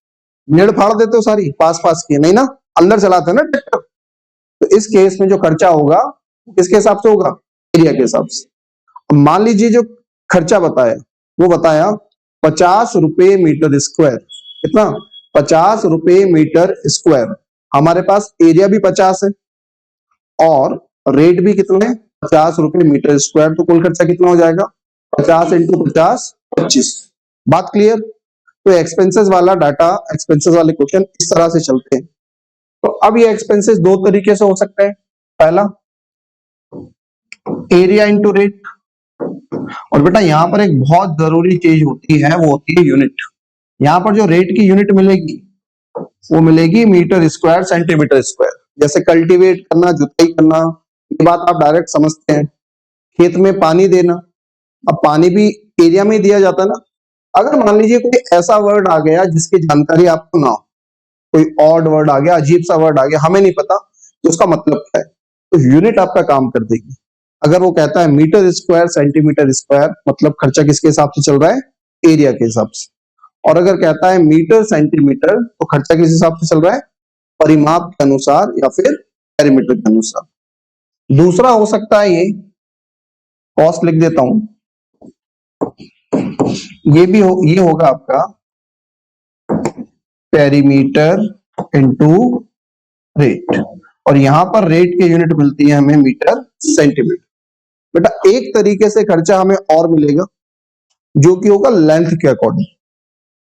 मेड़ फाड़ देते हो सारी पास पास की, नहीं ना, अंदर चलाते हैं ना ट्रैक्टर। तो इस केस में जो खर्चा होगा किसके हिसाब से होगा, एरिया के हिसाब से। अब मान लीजिए जो खर्चा बताया वो बताया 50 रुपए मीटर स्क्वायर, कितना 50 रुपए मीटर स्क्वायर, हमारे पास एरिया भी 50 है और रेट भी कितना है 50 रुपए मीटर स्क्वायर, तो कुल खर्चा कितना हो जाएगा 50 इंटू 50 25। बात क्लियर। तो एक्सपेंसेस वाला डाटा, एक्सपेंसेस वाले क्वेश्चन इस तरह से चलते हैं। तो अब ये एक्सपेंसेस दो तरीके से हो सकते हैं, पहला एरिया इंटू रेट, और बेटा यहां पर एक बहुत जरूरी चीज होती है, वो होती है यूनिट। यहां पर जो रेट की यूनिट मिलेगी वो मिलेगी मीटर स्क्वायर सेंटीमीटर स्क्वायर। जैसे कल्टीवेट करना, जुताई करना, ये बात आप डायरेक्ट समझते हैं। खेत में पानी देना, अब पानी भी एरिया में दिया जाता है ना। अगर मान लीजिए कोई ऐसा वर्ड आ गया जिसकी जानकारी आपको ना हो, कोई ऑड वर्ड आ गया, अजीब सा वर्ड आ गया, हमें नहीं पता तो उसका मतलब क्या है, तो यूनिट आपका काम कर देगी। अगर वो कहता है मीटर स्क्वायर सेंटीमीटर स्क्वायर, मतलब खर्चा किसके हिसाब से चल रहा है, एरिया के हिसाब से। और अगर कहता है मीटर सेंटीमीटर, तो खर्चा किस हिसाब से चल रहा है, परिमाप के अनुसार या फिर पेरीमीटर के अनुसार। दूसरा हो सकता है ये, कॉस्ट लिख देता हूं, ये होगा आपका पेरीमीटर इंटू रेट, और यहां पर रेट की यूनिट मिलती है हमें मीटर सेंटीमीटर। बेटा एक तरीके से खर्चा हमें और मिलेगा जो कि होगा लेंथ के अकॉर्डिंग,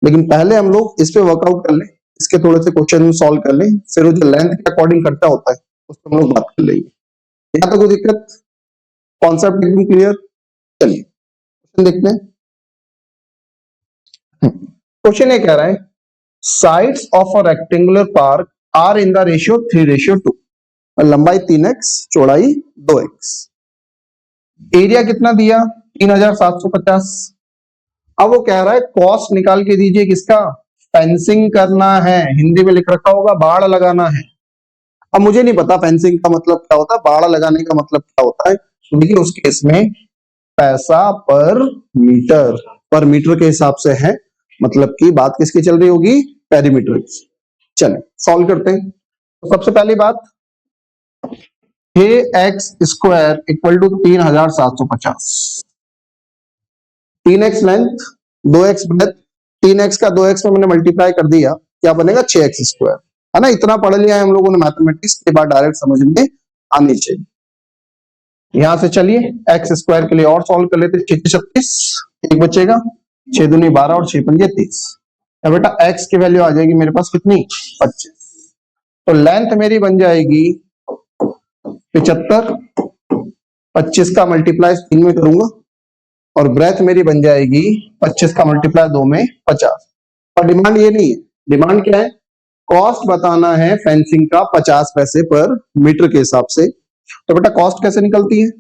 लेकिन पहले हम लोग इस पे वर्कआउट कर लें, इसके थोड़े से क्वेश्चन सॉल्व कर लें, फिर वो जो लेंथ के अकॉर्डिंग खर्चा होता है उस पर हम लोग बात कर लेंगे। यहाँ तो कोई दिक्कत, कॉन्सेप्ट एकदम क्लियर। चलिए क्वेश्चन देखते हैं। क्वेश्चन ये कह रहा है sides of a rectangular park are in the ratio 3:2, लंबाई 3x, चौड़ाई 2x, एरिया कितना दिया 3750। अब वो कह रहा है कॉस्ट निकाल के दीजिए किसका, फेंसिंग करना है, हिंदी में लिख रखा होगा बाड़ लगाना है। अब मुझे नहीं पता फेंसिंग का मतलब क्या होता है, बाड़ लगाने का मतलब क्या होता है, देखिए उस केस में पैसा पर मीटर के हिसाब से है, मतलब कि बात किसकी चल रही होगी, पेरीमीटर की। चले सॉल्व करते हैं। तो सबसे पहली बात, x square equal to 3750, 3x length 2x breadth, 3x का 2x में मैंने मल्टीप्लाई कर दिया, क्या बनेगा 6x स्क्वायर, है ना। इतना पढ़ लिया है हम लोगों ने मैथमेटिक्स, के बाद डायरेक्ट समझ में आनी चाहिए। यहां से चलिए एक्स स्क्वायर के लिए और सॉल्व कर लेते, 6 36, एक बचेगा, 6 दूनी 12 और 6 पंजे 30। अब बेटा एक्स की वैल्यू आ जाएगी मेरे पास कितनी 25, तो लेंथ मेरी बन जाएगी 75, 25 का मल्टीप्लाई 3 में करूंगा, और ब्रेथ मेरी बन जाएगी 25 का मल्टीप्लाई 2 में 50। और डिमांड ये नहीं है, डिमांड क्या है, कॉस्ट बताना है फेंसिंग का 50 पैसे पर मीटर के हिसाब से। तो बेटा कॉस्ट कैसे निकलती है,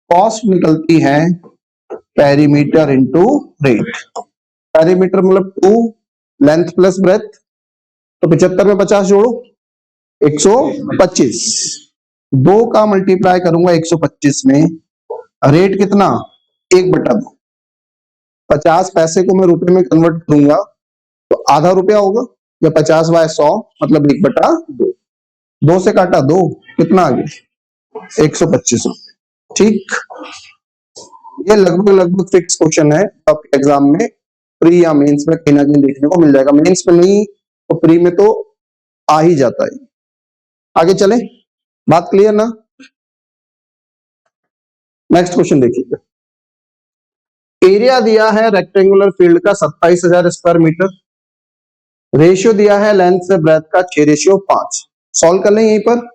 कॉस्ट निकलती है पेरीमीटर इंटू रेट। पेरीमीटर मतलब 2, लेंथ प्लस ब्रेथ, तो 75 में 50 जोड़ो 125, 2 का मल्टीप्लाई करूंगा 125 में, रेट कितना 1/2, 50 पैसे को मैं रुपए में कन्वर्ट करूंगा तो आधा रुपया होगा, या 50/100 मतलब 1/2, 2 से काटा 2, कितना आ गया 125 रुपए। ठीक, ये लगभग फिक्स क्वेश्चन है, आपके एग्जाम में प्री या मेंस में कहीं ना कहीं देखने को मिल जाएगा, मेंस में नहीं तो प्री में तो आ ही जाता है। आगे चले, बात क्लियर ना। नेक्स्ट क्वेश्चन देखिएगा, एरिया दिया है रेक्टेंगुलर फील्ड का 27,000 स्क्वायर मीटर, रेशियो दिया है लेंथ से ब्रेथ का 6:5। सॉल्व कर लें यहीं पर,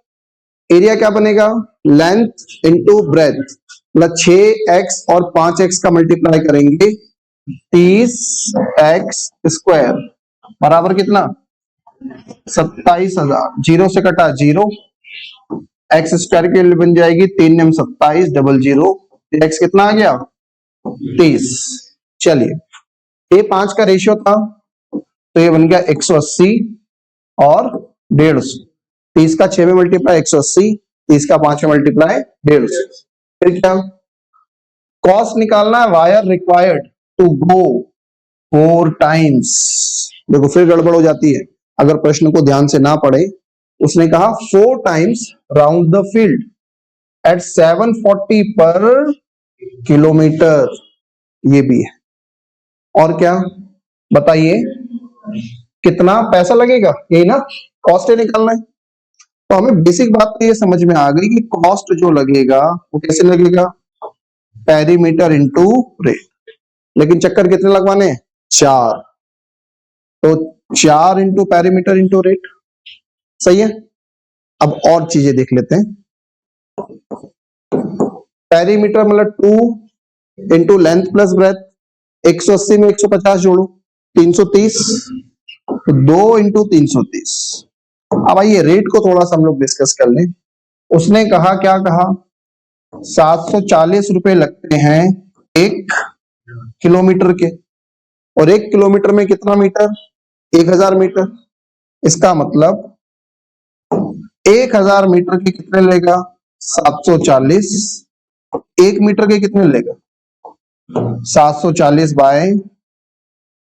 एरिया क्या बनेगा, लेंथ इंटू ब्रेथ, मतलब 6x और 5x का मल्टीप्लाई करेंगे 30x स्क्वायर बराबर कितना 27,000, 0 से कटा 0, एक्स स्क्वायर की वैल्यू बन जाएगी 3 9 27, 00, एक्स कितना आ गया 30। चलिए ये 5 का रेशियो था तो ये बन गया 180 और 150, 30 का 6 में मल्टीप्लाई 180, 30 का 5 में मल्टीप्लाई 150। फिर क्या, कॉस्ट निकालना है, wire required to go 4 times. देखो फिर गड़बड़ हो जाती है अगर प्रश्न को ध्यान से ना पढ़े। उसने कहा 4 times round the field at 740 पर किलोमीटर, ये भी है। और क्या बताइए कितना पैसा लगेगा, यही ना, कॉस्ट निकालना है। तो हमें बेसिक बात तो ये समझ में आ गई कि कॉस्ट जो लगेगा वो कैसे लगेगा, पेरीमीटर इंटू रेट, लेकिन चक्कर कितने लगवाने हैं 4, तो 4 इंटू पेरीमीटर इंटू रेट, सही है। अब और चीजें देख लेते हैं, पेरीमीटर मतलब 2 इंटू लेंथ प्लस ब्रेथ, 180 में 150 जोड़ो 330, तो 2 इंटू 330। अब आइए रेट को थोड़ा सा हम लोग डिस्कस कर लें। उसने कहा क्या कहा 740 रुपए लगते हैं 1 किलोमीटर के, और 1 किलोमीटर में कितना मीटर 1000 मीटर, इसका मतलब 1000 मीटर के कितने लेगा 740, 1 मीटर के कितने लेगा 740 बाय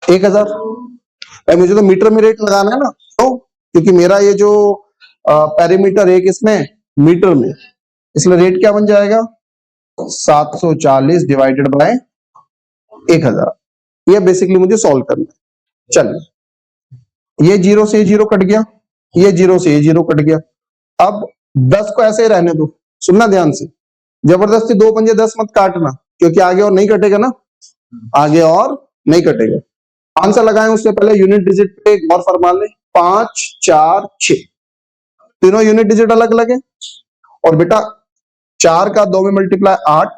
1000। मुझे तो मीटर में रेट लगाना है ना, तो क्योंकि मेरा ये जो पेरीमीटर है किसमें मीटर में, इसलिए रेट क्या बन जाएगा 740 डिवाइडेड बाय 1000। ये बेसिकली मुझे सॉल्व करना है। चलिए ये 0 से 0 कट गया, ये 0 से 0 कट गया, अब 10 को ऐसे ही रहने दो, सुनना ध्यान से, जबरदस्ती 2 पंजे 10 मत काटना, क्योंकि आगे और नहीं कटेगा ना, आगे और नहीं कटेगा। आंसर लगाएं उससे पहले यूनिट डिजिट पे गौर फरमा लें। 5 4 6 तीनों यूनिट डिजिट अलग अलग है। और बेटा 4 का 2 में मल्टीप्लाई 8,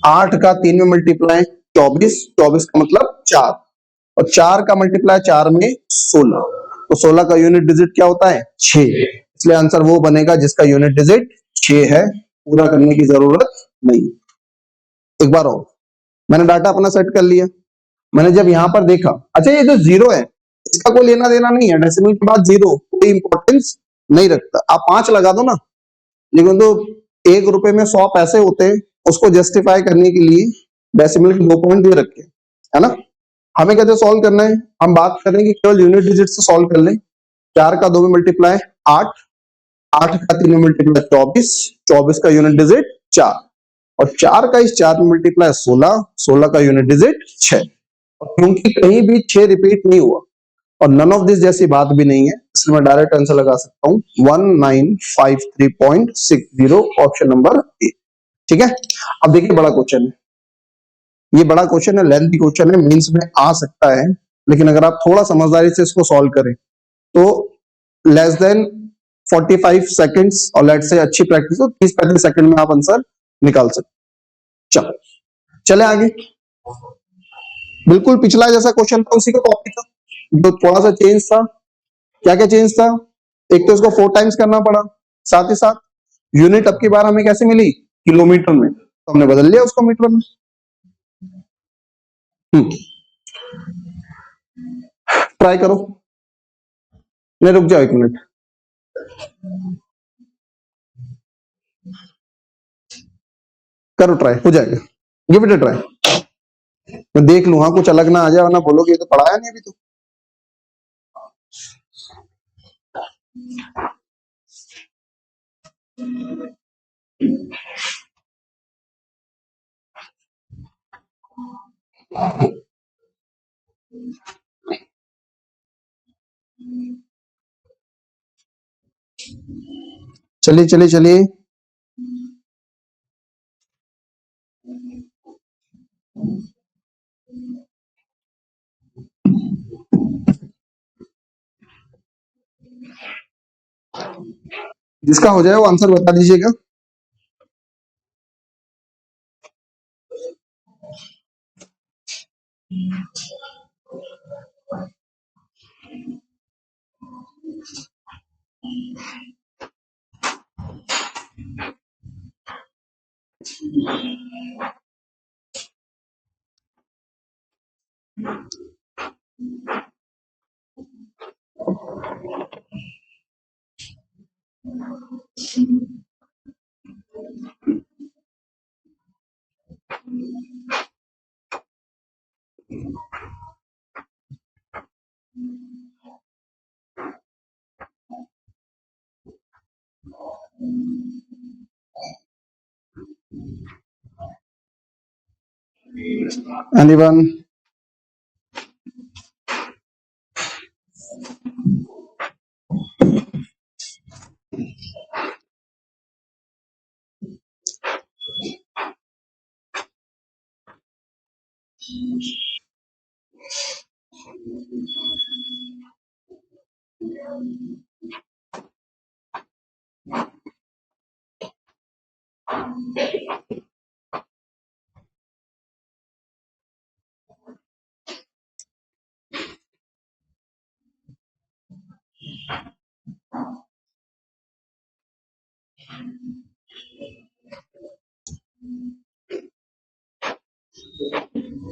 8 का 3 में मल्टीप्लाई 24, 24 का मतलब 4, और 4 का मल्टीप्लाई 4 में 16, तो 16 का यूनिट डिजिट क्या होता है 6, इसलिए आंसर वो बनेगा जिसका यूनिट डिजिट 6 है, पूरा करने की जरूरत नहीं। एक बार और, मैंने डाटा अपना सेट कर लिया, मैंने जब यहां पर देखा, अच्छा ये जो जीरो है इसका कोई लेना देना नहीं है, डेसिमल के बाद जीरो कोई इंपॉर्टेंस नहीं रखता, आप 5 लगा दो ना, लेकिन तो 1 रुपए में 100 पैसे होते हैं, उसको जस्टिफाई करने के लिए डेसिमल के 2 पॉइंट दे रखे हैं, है ना। हमें कैसे सॉल्व करना है, हम बात करें कि केवल यूनिट डिजिट से सॉल्व कर लें। 4 का 2 में मल्टीप्लाई 8, 8 का 3 में मल्टीप्लाई 24, 24 का यूनिट डिजिट 4, और 4 का इस 4 में मल्टीप्लाई 16, 16 का यूनिट डिजिट 6, और क्योंकि कहीं भी 6 रिपीट नहीं हुआ और नन ऑफ दिस जैसी बात भी नहीं है, इसलिए मैं डायरेक्ट आंसर लगा सकता हूं 1953.60, ऑप्शन नंबर ए। ठीक है, अब देखिए बड़ा क्वेश्चन है, ये बड़ा क्वेश्चन है, लेंथी क्वेश्चन है, मेंस में आ सकता है, लेकिन अगर आप थोड़ा समझदारी से इसको सॉल्व करें तो लेस देन 45 सेकंड्स और लेट से अच्छी प्रैक्टिस हो 30-35 सेकंड में आप आंसर निकाल सकते। चलो चले आगे, बिल्कुल पिछला जैसा क्वेश्चन था उसी का कॉपी था, जो थोड़ा सा चेंज था। क्या क्या चेंज था, एक तो इसको 4 टाइम्स करना पड़ा, साथ ही साथ यूनिट अब की बार हमें कैसे मिली किलोमीटर में, तो हमने बदल लिया उसको मीटर में। ट्राई करो, नहीं रुक जाओ 1 मिनट, करो ट्राई, हो जाएगा, गिव इट अ ट्राई, मैं देख लूं, हाँ कुछ अलग ना आ जाए, वरना बोलोगे ये तो पढ़ाया नहीं अभी तो। चलिए चलिए चलिए, जिसका हो जाए वो आंसर बता दीजिएगा। एनीवन,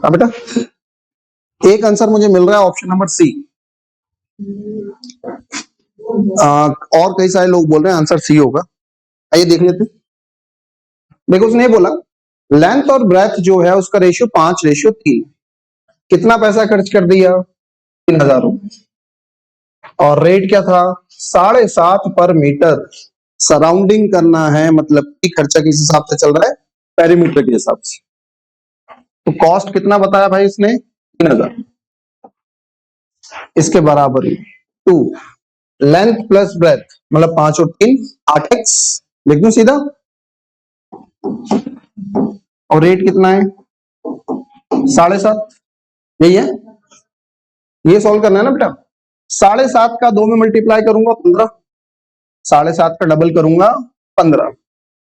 हाँ बेटा, एक आंसर मुझे मिल रहा है ऑप्शन नंबर सी, और कई सारे लोग बोल रहे हैं आंसर सी होगा, आइए देख लेते। देखो उसने बोला लेंथ और ब्रेथ जो है उसका रेशियो 5:3, कितना पैसा खर्च कर दिया 3000 रुपए, और रेट क्या था 7.5 पर मीटर, सराउंडिंग करना है, मतलब कि खर्चा किस हिसाब से चल रहा है पेरीमीटर के हिसाब से, तो कॉस्ट कितना बताया भाई इसने 3000, इसके बराबर ही 2 लेंथ प्लस ब्रेथ मतलब 5 और 3 8x, लिख दूं सीधा, और रेट कितना है 7.5, यही है, ये सॉल्व करना है ना बेटा। 7.5 का 2 में मल्टीप्लाई करूंगा 15, 7.5 का डबल करूंगा 15,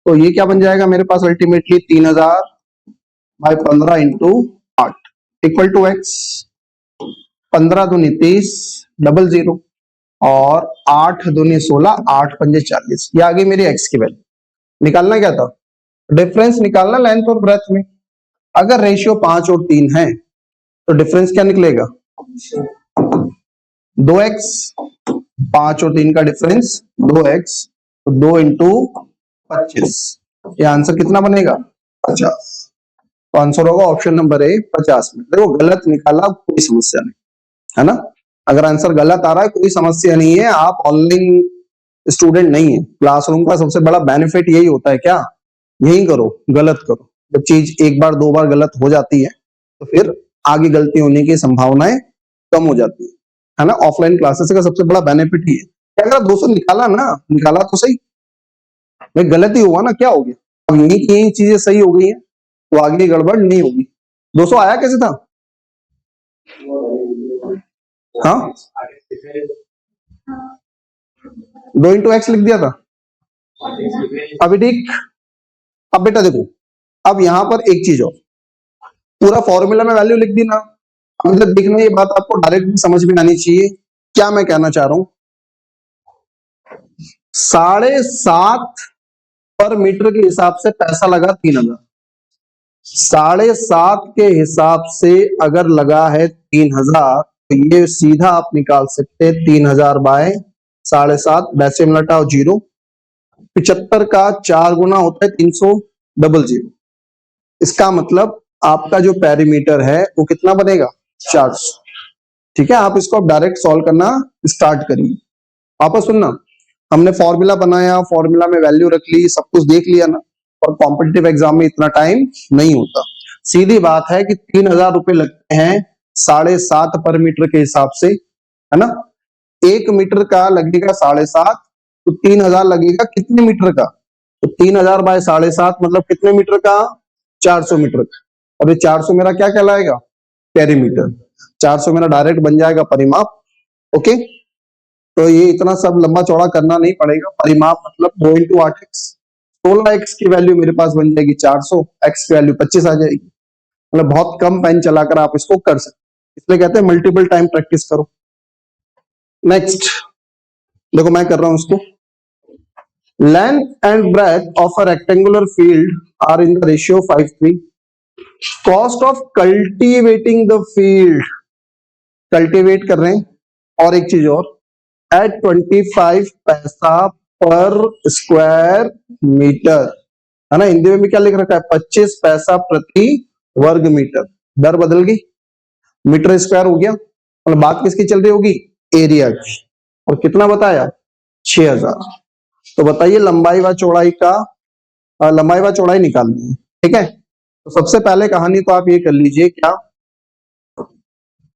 तो ये क्या बन जाएगा मेरे पास ultimately 3000/15 into 8 equal to x. 15 दूनी 30, डबल 0, और 8 दूनी 16, 8 पंजे 40, ये आ गई मेरी एक्स की वैल्यू। निकालना क्या था, डिफरेंस निकालना लेंथ और ब्रेथ में। अगर रेशियो 5 और 3 है तो डिफरेंस क्या निकलेगा 2x, 5 और 3 का डिफरेंस 2x, तो 2 इंटू 25, ये आंसर कितना बनेगा 50। तो आंसर होगा ऑप्शन नंबर ए 50 में। देखो गलत निकाला कोई समस्या नहीं है ना, अगर आंसर गलत आ रहा है कोई समस्या नहीं है, आप ऑनलाइन स्टूडेंट नहीं है। क्लासरूम का सबसे बड़ा बेनिफिट यही होता है, क्या यही करो गलत करो। जब चीज एक बार दो बार गलत हो जाती है तो फिर आगे गलती होने की संभावनाएं कम हो जाती है ना। ऑफलाइन क्लासेस का सबसे बड़ा बेनिफिट ही है। अगर 200 निकाला ना, निकाला तो सही, भाई गलत ही हुआ ना, क्या हो गया, अब यही चीजें सही हो गई हैं तो आगे गड़बड़ नहीं होगी। 200 आया कैसे था, हाँ 2 इंटू एक्स लिख दिया था अभी, ठीक। अब बेटा देखो, अब यहां पर एक चीज और, पूरा फॉर्मूला में वैल्यू लिख दी ना, अब इधर देखना, ये बात आपको डायरेक्ट समझ में आनी चाहिए क्या मैं कहना चाह रहा हूं। 7.5 पर मीटर के हिसाब से पैसा लगा 3000, 7.5 के हिसाब से अगर लगा है 3000, तो ये सीधा आप निकाल सकते हैं 3000/7.5, वैसे में लटाओ 0, 75 का 4 गुना होता है 300, डबल 0, इसका मतलब आपका जो पेरीमीटर है वो कितना बनेगा 400। ठीक है, आप इसको डायरेक्ट सॉल्व करना स्टार्ट करिए। वापस सुनना, हमने फॉर्मूला बनाया, फॉर्मूला में वैल्यू रख ली, सब कुछ देख लिया ना, और कॉम्पिटिटिव एग्जाम में इतना टाइम नहीं होता। सीधी बात है कि 3000 रुपए लगते हैं 7.5 पर मीटर के हिसाब से, है ना। 1 मीटर का लगेगा 7.5, तो 3000 लगेगा कितने मीटर का, तो 3000/7.5 मतलब कितने मीटर का 400 मीटर का। और ये 400 मेरा क्या कहलाएगा पेरीमीटर, 400 मेरा डायरेक्ट बन जाएगा परिमाप। ओके, तो ये इतना सब लंबा चौड़ा करना नहीं पड़ेगा, परिमाप मतलब 2 इंटू 8x, 16x की वैल्यू मेरे पास बन जाएगी 400, x की वैल्यू 25 आ जाएगी। मतलब बहुत कम पेन चलाकर आप इसको कर सकते, इसलिए कहते हैं मल्टीपल टाइम प्रैक्टिस करो। नेक्स्ट देखो मैं कर रहा हूं उसको, length and breadth of a rectangular field are in the ratio 5:3, cost of cultivating the field, cultivate कर रहे हैं, और एक चीज और, एट 25 पैसा पर स्क्वायर मीटर, है ना। हिंदी में भी क्या लिख रखा है 25 पैसा प्रति वर्ग मीटर। दर बदल गई, मीटर स्क्वायर हो गया, मतलब बात किसकी चल रही होगी एरिया की, और कितना बताया 6000। तो बताइए लंबाई व चौड़ाई का, लंबाई व चौड़ाई निकालनी है, ठीक है। तो सबसे पहले कहानी तो आप ये कर लीजिए, क्या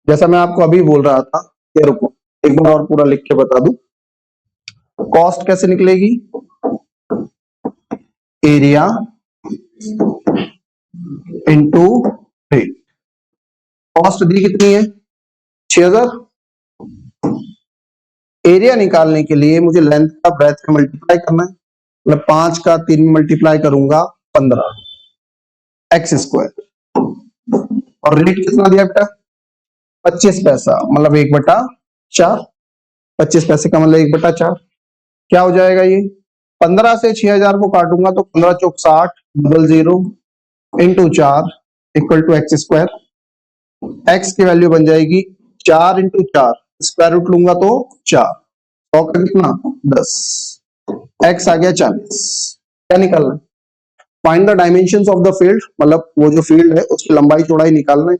जैसा मैं आपको अभी बोल रहा था, ये रुको एक बार और पूरा लिख के बता दूं। कॉस्ट कैसे निकलेगी, एरिया इंटू रेट। कॉस्ट दी कितनी है 6000, एरिया निकालने के लिए मुझे लेंथ का ब्रेथ में मल्टीप्लाई करना है, मतलब 5 का 3 में मल्टीप्लाई करूंगा 15 एक्स स्क्वायर, और रेट कितना दिया बेटा 25 पैसा, मतलब 1/4, 25 पैसे का मतलब 1/4, क्या हो जाएगा ये 15 से 6000 को काटूंगा तो 15 चौक 60, double 0 into 4 equal to X square. X की वैल्यू बन जाएगी 4 इंटू 4, स्क्वायर रूट लूंगा तो 4, 100 का कितना 10, एक्स आ गया 40। क्या निकालना है, find the dimensions of the field, मतलब वो जो फील्ड है उसकी लंबाई चौड़ाई निकालना है।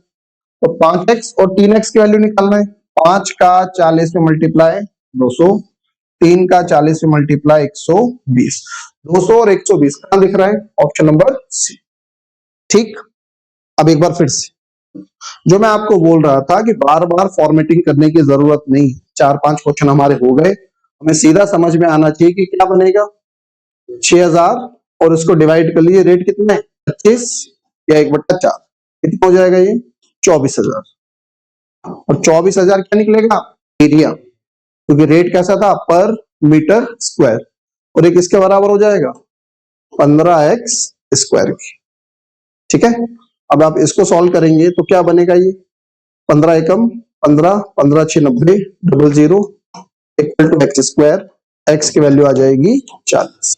तो 5x और 3x की वैल्यू निकालना है, 5 का 40 में मल्टीप्लाई 200, 3 का 40 में मल्टीप्लाई 120, 200 और 120 कहां दिख रहा है ऑप्शन नंबर सी। ठीक, अब एक बार फिर से जो मैं आपको बोल रहा था कि बार बार फॉर्मेटिंग करने की जरूरत नहीं, 4-5 क्वेश्चन हमारे हो गए, हमें सीधा समझ में आना चाहिए कि क्या बनेगा 6000 और इसको डिवाइड कर लीजिए, रेट कितना है 25 या 1/4, कितना हो जाएगा ये 24,000। और 24,000 क्या निकलेगा एरिया, क्योंकि रेट कैसा था पर मीटर स्क्वायर, और एक इसके बराबर हो जाएगा 15x स्क्वायर की। ठीक है, अब आप इसको सॉल्व करेंगे तो क्या बनेगा ये 15 एकम 15, 15 6 90, 00 equal to X square, X की वैल्यू आ जाएगी 40।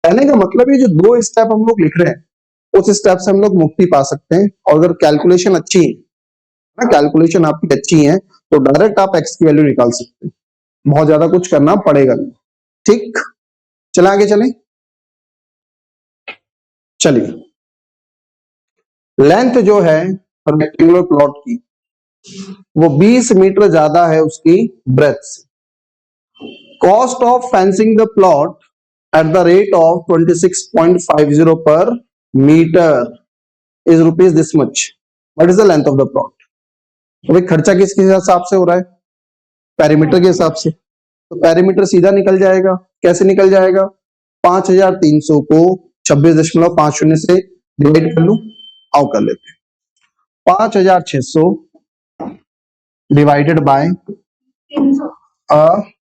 कहने का मतलब ये जो दो स्टेप हम लोग लिख रहे हैं उस स्टेप से हम लोग मुक्ति पा सकते हैं, और अगर कैलकुलेशन अच्छी है ना, कैलकुलेशन आपकी अच्छी है तो डायरेक्ट आप एक्स की वैल्यू निकाल सकते हैं, बहुत ज्यादा कुछ करना पड़ेगा नहीं। ठीक, चले आगे चलें। चलिए, लेंथ जो है रेक्टेंगुलर प्लॉट की वो 20 मीटर ज्यादा है उसकी ब्रेथ से। Cost of fencing the plot at the rate of 26.50 per metre is rupees this much, what is the length of the plot. तो भाई खर्चा किसके हिसाब से हो रहा है, पेरीमीटर के हिसाब से, तो पेरीमीटर सीधा निकल जाएगा। कैसे निकल जाएगा, 5300 को 26.50 से डिवाइड कर लूं, आओ कर लेते हैं। 5600 डिवाइडेड बाय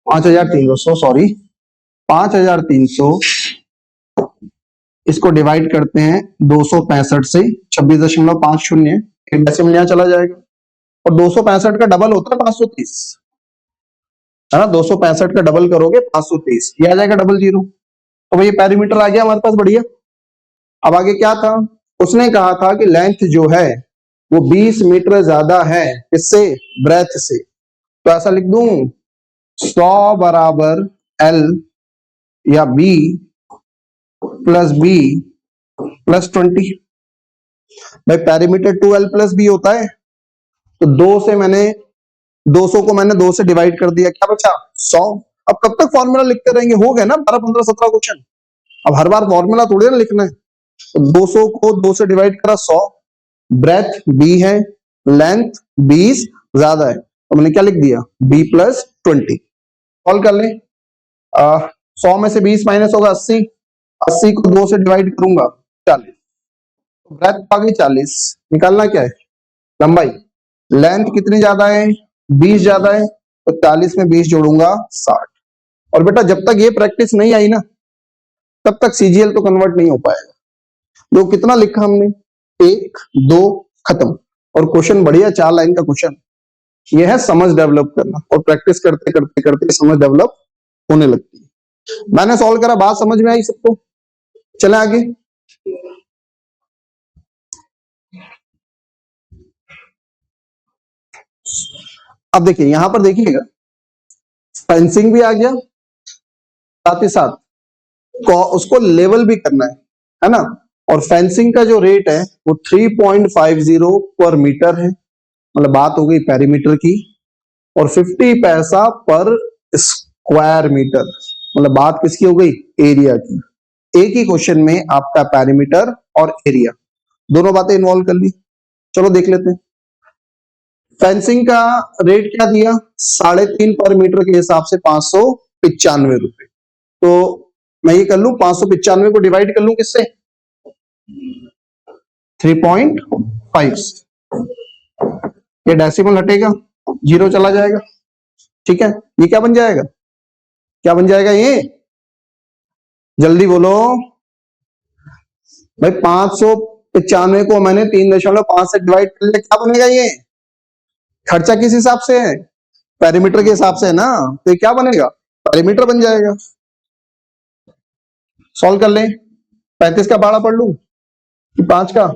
5300, सॉरी 5300, इसको डिवाइड करते हैं 265 से, 26.50 एक डेसिमल यहां चला जाएगा, और 265 का डबल होता है 530, है ना, 265 का डबल करोगे 530, ये आ जाएगा 00। तो भाई पेरीमीटर आ गया हमारे पास, बढ़िया। अब आगे क्या था, उसने कहा था कि लेंथ जो है वो 20 मीटर ज्यादा है किससे, ब्रेथ से। तो ऐसा लिख दूं 100 बराबर L या B प्लस B प्लस 20। भाई पेरीमीटर 2L प्लस B होता है, तो 2 से मैंने 200 को मैंने 2 से डिवाइड कर दिया, क्या बचा 100। अब कब तक फॉर्मूला लिखते रहेंगे, हो गए ना 12 15 17 क्वेश्चन, अब हर बार फॉर्मूला थोड़ी ना लिखना है। तो 200 को 2 से डिवाइड करा 100, ब्रेथ B है, लेंथ 20 ज्यादा है, तो मैंने क्या लिख दिया B प्लस 20। सॉल्व कर लें, 100 में से 20 माइनस होगा 80, 80 को 2 से डिवाइड करूंगा 40, ब्रेथ आ गई 40। निकालना क्या है लंबाई, लेंथ कितनी ज्यादा है 20 ज्यादा है, तो 40 में 20 जोड़ूंगा 60। और बेटा जब तक ये प्रैक्टिस नहीं आई ना तब तक सीजीएल तो कन्वर्ट नहीं हो पाएगा। तो कितना लिखा हमने, 1 2 खत्म, और क्वेश्चन बढ़िया 4 लाइन का क्वेश्चन। ये है समझ डेवलप करना, और प्रैक्टिस करते करते करते समझ डेवलप होने लगती है। मैंने सॉल्व करा, बात समझ में आई सबको, चले आगे। अब देखिए यहां पर देखिएगा फेंसिंग भी आ गया, साथ ही साथ उसको लेवल भी करना है ना, और फेंसिंग का जो रेट है वो 3.50 पर मीटर है, मतलब बात हो गई पेरीमीटर की, और 50 पैसा पर स्क्वायर मीटर, मतलब बात किसकी हो गई एरिया की। एक ही क्वेश्चन में आपका पेरीमीटर और एरिया दोनों बातें इन्वॉल्व कर ली। चलो देख लेते हैं, फेंसिंग का रेट क्या दिया 3.5 पर मीटर के हिसाब से 595 रुपए। तो मैं ये कर लूं 595 को डिवाइड कर लूं किससे 3.5, ये डेसिमल हटेगा, 0 चला जाएगा। ठीक है, ये क्या बन जाएगा, क्या बन जाएगा ये, जल्दी बोलो भाई। 595 को मैंने 3.5 से डिवाइड कर लिया, क्या बनेगा ये, खर्चा किस हिसाब से है, पेरीमीटर के हिसाब से है ना, तो ये क्या बनेगा पेरीमीटर बन जाएगा। सॉल्व कर लें, 35 का बाड़ा पढ़ लू 5 का,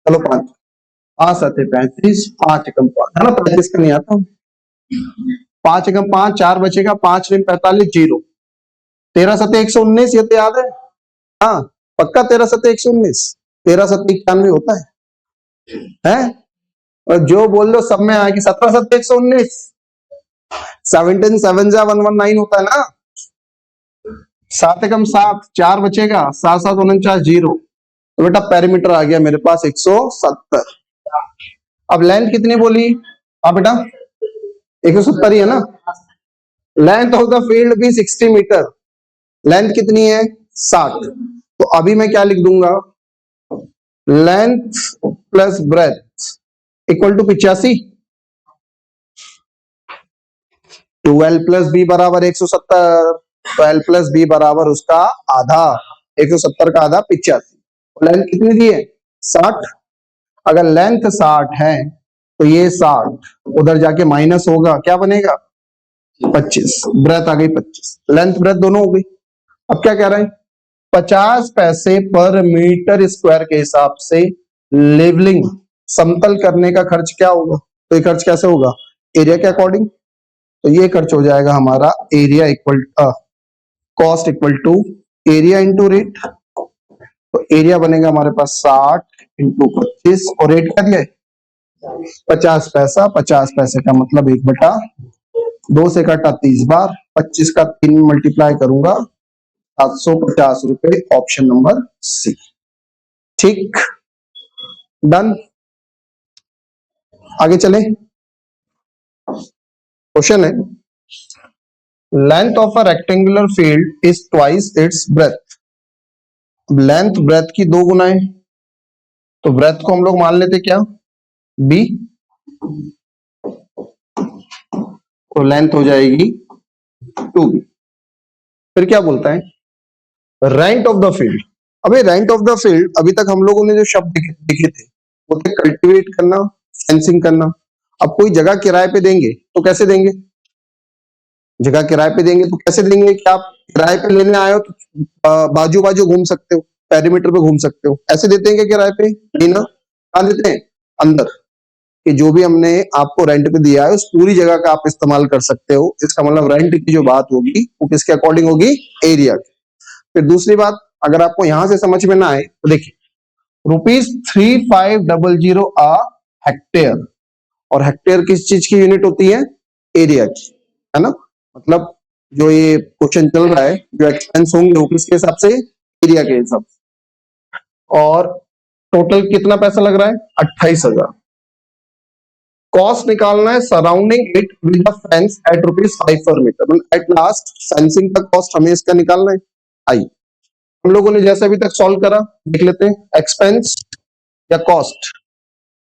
चलो 5 5 आते 35, 5 एकम 5 है ना, 35 का नहीं आता, 5 एकम 5, 4 बचेगा, 5 × 45 0, 13 7 119, ये तो याद है, हाँ पक्का 13 7 119, 13 7 91 होता है, और जो बोल दो सब में आएगी 17 7 119, 17 7 119 होता है ना, 7 एकम 7, 4 बचेगा, 7 7 49 0, तो बेटा पेरीमीटर आ गया मेरे पास 170। अब लेंथ कितनी बोली, हाँ बेटा 170 ही है ना, लेंथ ऑफ द फील्ड भी 60 मीटर, लेंथ कितनी है 60। तो अभी मैं क्या लिख दूंगा, length plus breadth equal to 85। 12 plus B बराबर 170। 12 प्लस बी बराबर उसका आधा, 170 का आधा 85। लेंथ कितनी दी है, 60। अगर लेंथ 60 है तो ये 60 उधर जाके माइनस होगा, क्या बनेगा 25। ब्रेथ आ गई 25, लेंथ ब्रेथ दोनों हो गई। अब क्या कह रहे हैं, 50 पैसे पर मीटर स्क्वायर के हिसाब से लेवलिंग समतल करने का खर्च क्या होगा। तो ये खर्च कैसे होगा, एरिया के अकॉर्डिंग। तो ये खर्च हो जाएगा हमारा area equal cost equal to area into rate. तो एरिया बनेगा हमारे पास 60 इंटू 25 और रेट क्या दिया है 50 पैसा। 50 पैसे का मतलब 1/2 से काटा 30 बार, 25 का 3 मल्टीप्लाई करूंगा 750 रुपए, ऑप्शन नंबर सी। ठीक, डन। आगे चले, क्वेश्चन है length of a rectangular field is twice its breath. Length breadth की 2 गुना है, तो ब्रेथ को हम लोग मान लेते क्या, बी। तो लेंथ हो जाएगी 2b। फिर क्या बोलता है, रेंट ऑफ द फील्ड। अबे रेंट ऑफ द फील्ड, अभी तक हम लोगों ने जो शब्द लिखे थे वो थे कल्टीवेट करना, फेंसिंग करना। अब कोई जगह किराए पे देंगे तो कैसे देंगे, जगह किराए पे देंगे तो कैसे देंगे कि आप किराए पे लेने आए हो तो बाजू बाजू घूम सकते हो, पेरीमीटर पे घूम सकते हो, ऐसे देते हैं क्या किराए पे, नहीं ना। कहाँ देते हैं, अंदर, कि जो भी हमने आपको रेंट पे दिया है उस पूरी जगह का आप इस्तेमाल कर सकते हो। इसका मतलब रेंट की जो बात होगी वो किसके अकॉर्डिंग होगी, एरिया की। फिर दूसरी बात, अगर आपको यहां से समझ में ना आए तो देखिए, ₹3500 आ हेक्टेयर, और हेक्टेयर किस चीज की यूनिट होती है, एरिया की, है ना। मतलब जो ये क्वेश्चन चल रहा है, जो एक्सपेंस होंगे वो किसके हिसाब से, एरिया के हिसाब से। और टोटल कितना पैसा लग रहा है, 28,000। कॉस्ट निकालना है surrounding it with fence at ₹5 per metre. At last fencing का कॉस्ट हमें इसका निकालना है। आई हम लोगों ने जैसे अभी तक सॉल्व करा, देख लेते हैं। एक्सपेंस या कॉस्ट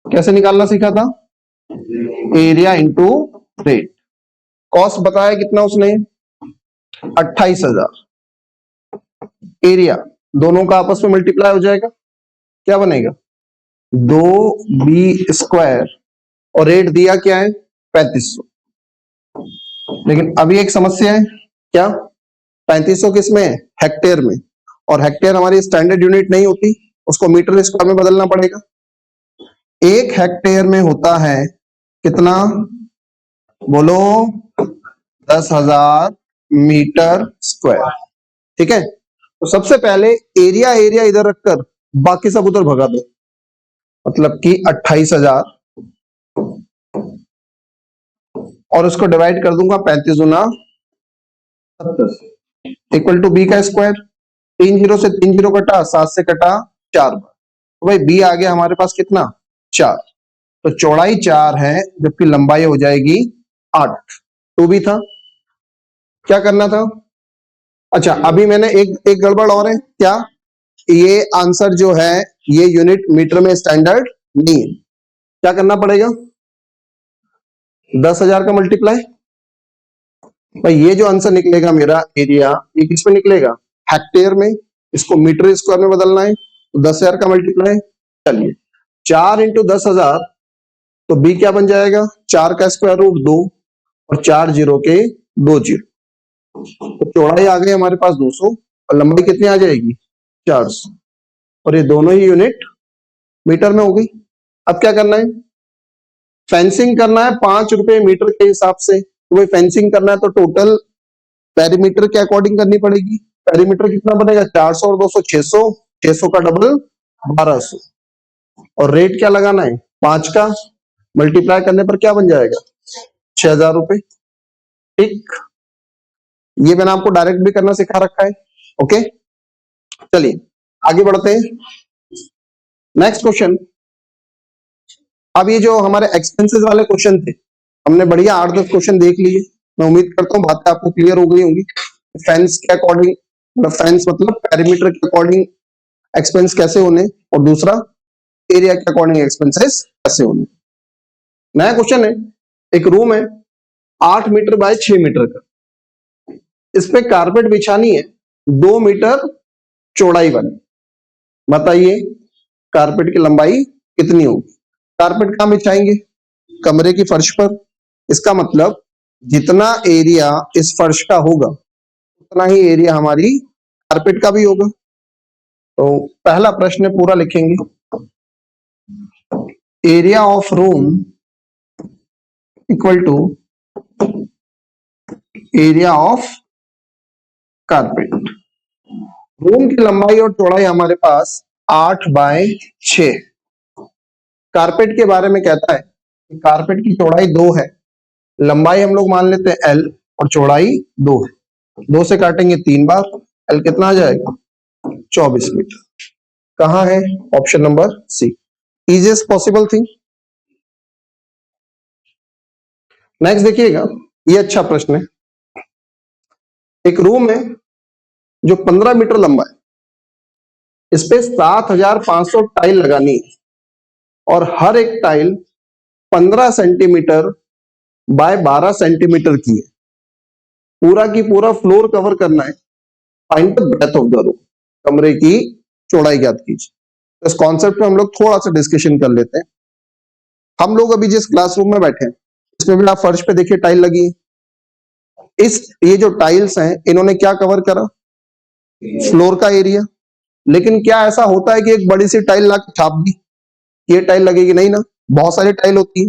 कैसे निकालना सीखा था, एरिया इंटू रेट। कॉस्ट बताया कितना उसने, 28,000। एरिया दोनों का आपस में मल्टीप्लाई हो जाएगा, क्या बनेगा 2b², और रेट दिया क्या है 3500। लेकिन अभी एक समस्या है, क्या 3500 किस में है, हेक्टेयर में, और हेक्टेयर हमारी स्टैंडर्ड यूनिट नहीं होती, उसको मीटर स्क्वायर में बदलना पड़ेगा। 1 हेक्टेयर में होता है कितना, बोलो 10,000 मीटर स्क्वायर। ठीक है, तो सबसे पहले एरिया एरिया इधर रखकर बाकी सब उधर भगा दो, मतलब कि 28,000 और उसको डिवाइड कर दूंगा 35 गुना 70 इक्वल टू बी का स्क्वायर। 3 जीरो से 3 जीरो कटा, 7 से कटा 4 बार, तो भाई बी आ गया हमारे पास कितना 4। तो चौड़ाई 4 है जबकि लंबाई हो जाएगी 8। टू बी था, क्या करना था। अच्छा अभी मैंने एक गड़बड़ और है, क्या ये आंसर जो है ये यूनिट मीटर में स्टैंडर्ड नहीं है। क्या करना पड़ेगा, 10,000 का मल्टीप्लाई। भाई ये जो आंसर निकलेगा मेरा एरिया, ये किस में निकलेगा, हेक्टेयर में। इसको मीटर स्क्वायर में बदलना है तो 10,000 का मल्टीप्लाई। चलिए 4 इंटू 10,000, तो बी क्या बन जाएगा, 4 का स्क्वायर रूट 2 और 4 जीरो के 2 जीरो। तो चौड़ाई आ गई हमारे पास 200 और लंबाई कितनी आ जाएगी 400, और ये दोनों ही यूनिट मीटर में हो गई। अब क्या करना है, फेंसिंग करना है 5 रुपए मीटर के हिसाब से। तो भाई फेंसिंग करना है तो टोटल पेरीमीटर के अकॉर्डिंग करनी पड़ेगी। पेरीमीटर कितना बनेगा, 400 और 200 600, 600 का डबल 1200, और रेट क्या लगाना है 5 का, मल्टीप्लाई करने पर क्या बन जाएगा 6,000 रुपए। ठीक, ये मैंने आपको डायरेक्ट भी करना सिखा रखा है। ओके चलिए आगे बढ़ते हैं, नेक्स्ट क्वेश्चन। अब ये जो हमारे एक्सपेंसेस वाले क्वेश्चन थे, हमने बढ़िया 8-10 क्वेश्चन देख लिए। मैं उम्मीद करता हूँ बातें आपको क्लियर हो गई होंगी। फेंस के अकॉर्डिंग मतलब फेंस मतलब पेरीमीटर के अकॉर्डिंग एक्सपेंस कैसे होने, और दूसरा एरिया के अकॉर्डिंग एक्सपेंसेस कैसे होने। नया क्वेश्चन है, एक रूम है 8 मीटर बाय 6 मीटर का, इस पे कारपेट बिछानी है 2 मीटर चौड़ाई वाली, बताइए कारपेट की लंबाई कितनी होगी। कारपेट कहां बिछाएंगे, कमरे की फर्श पर, इसका मतलब जितना एरिया इस फर्श का होगा उतना ही एरिया हमारी कारपेट का भी होगा। तो पहला प्रश्न पूरा लिखेंगे, area of room equal to area of carpet. Room की लंबाई और चौड़ाई हमारे पास 8 बाय 6। कारपेट के बारे में कहता है कि कारपेट की चौड़ाई 2 है, लंबाई हम लोग मान लेते हैं L और चौड़ाई 2 है, 2 से काटेंगे 3 बार, L कितना आ जाएगा 24 मीटर। कहां है, option number C, easiest possible thing. Next देखिएगा, ये अच्छा प्रश्न है, एक रूम है जो 15 मीटर लंबा है, इस पे 7500 टाइल लगानी है और हर एक टाइल 15 सेंटीमीटर बाय 12 सेंटीमीटर की है, पूरा की पूरा फ्लोर कवर करना है, find the breadth of the room, कमरे की चौड़ाई ज्ञात कीजिए। इस कॉन्सेप्ट में हम लोग थोड़ा सा डिस्कशन कर लेते हैं। हम लोग अभी जिस क्लासरूम में बैठे हैं इसमें भी आप फर्श पे देखिए टाइल लगी है, ये जो टाइल्स हैं इन्होंने क्या कवर करा, फ्लोर का एरिया। लेकिन क्या ऐसा होता है कि एक बड़ी सी टाइल ला के छाप दी, ये टाइल लगेगी, नहीं ना, बहुत सारी टाइल होती है।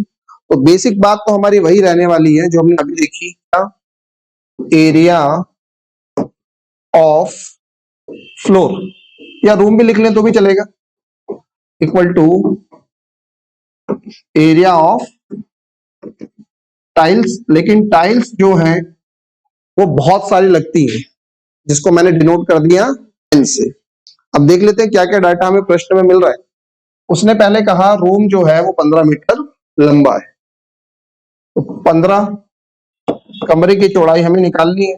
तो बेसिक बात तो हमारी वही रहने वाली है जो हमने अभी देखी, एरिया ऑफ फ्लोर, या रूम भी लिख लें तो भी चलेगा, equal to area of tiles. लेकिन टाइल्स जो है वो बहुत सारी लगती है, जिसको मैंने डिनोट कर दिया एन से। अब देख लेते हैं क्या क्या डाटा हमें प्रश्न में मिल रहा है। उसने पहले कहा रूम जो है वो 15 मीटर लंबा है, तो 15 कमरे की चौड़ाई हमें निकालनी है।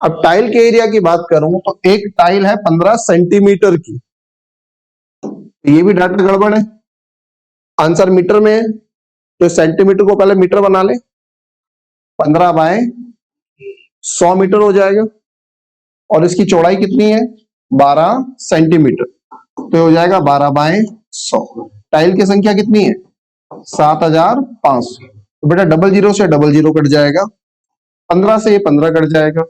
अब टाइल के एरिया की बात करूं तो एक टाइल है 15 सेंटीमीटर की, ये भी डाटा गड़बड़ है, आंसर मीटर में है तो सेंटीमीटर को पहले मीटर बना ले, 15 बाय 100 मीटर हो जाएगा, और इसकी चौड़ाई कितनी है 12 सेंटीमीटर, तो हो जाएगा 12 बाय 100। टाइल की संख्या कितनी है 7500, तो बेटा डबल जीरो से डबल जीरो कट जाएगा, 15 से ये 15 कट जाएगा।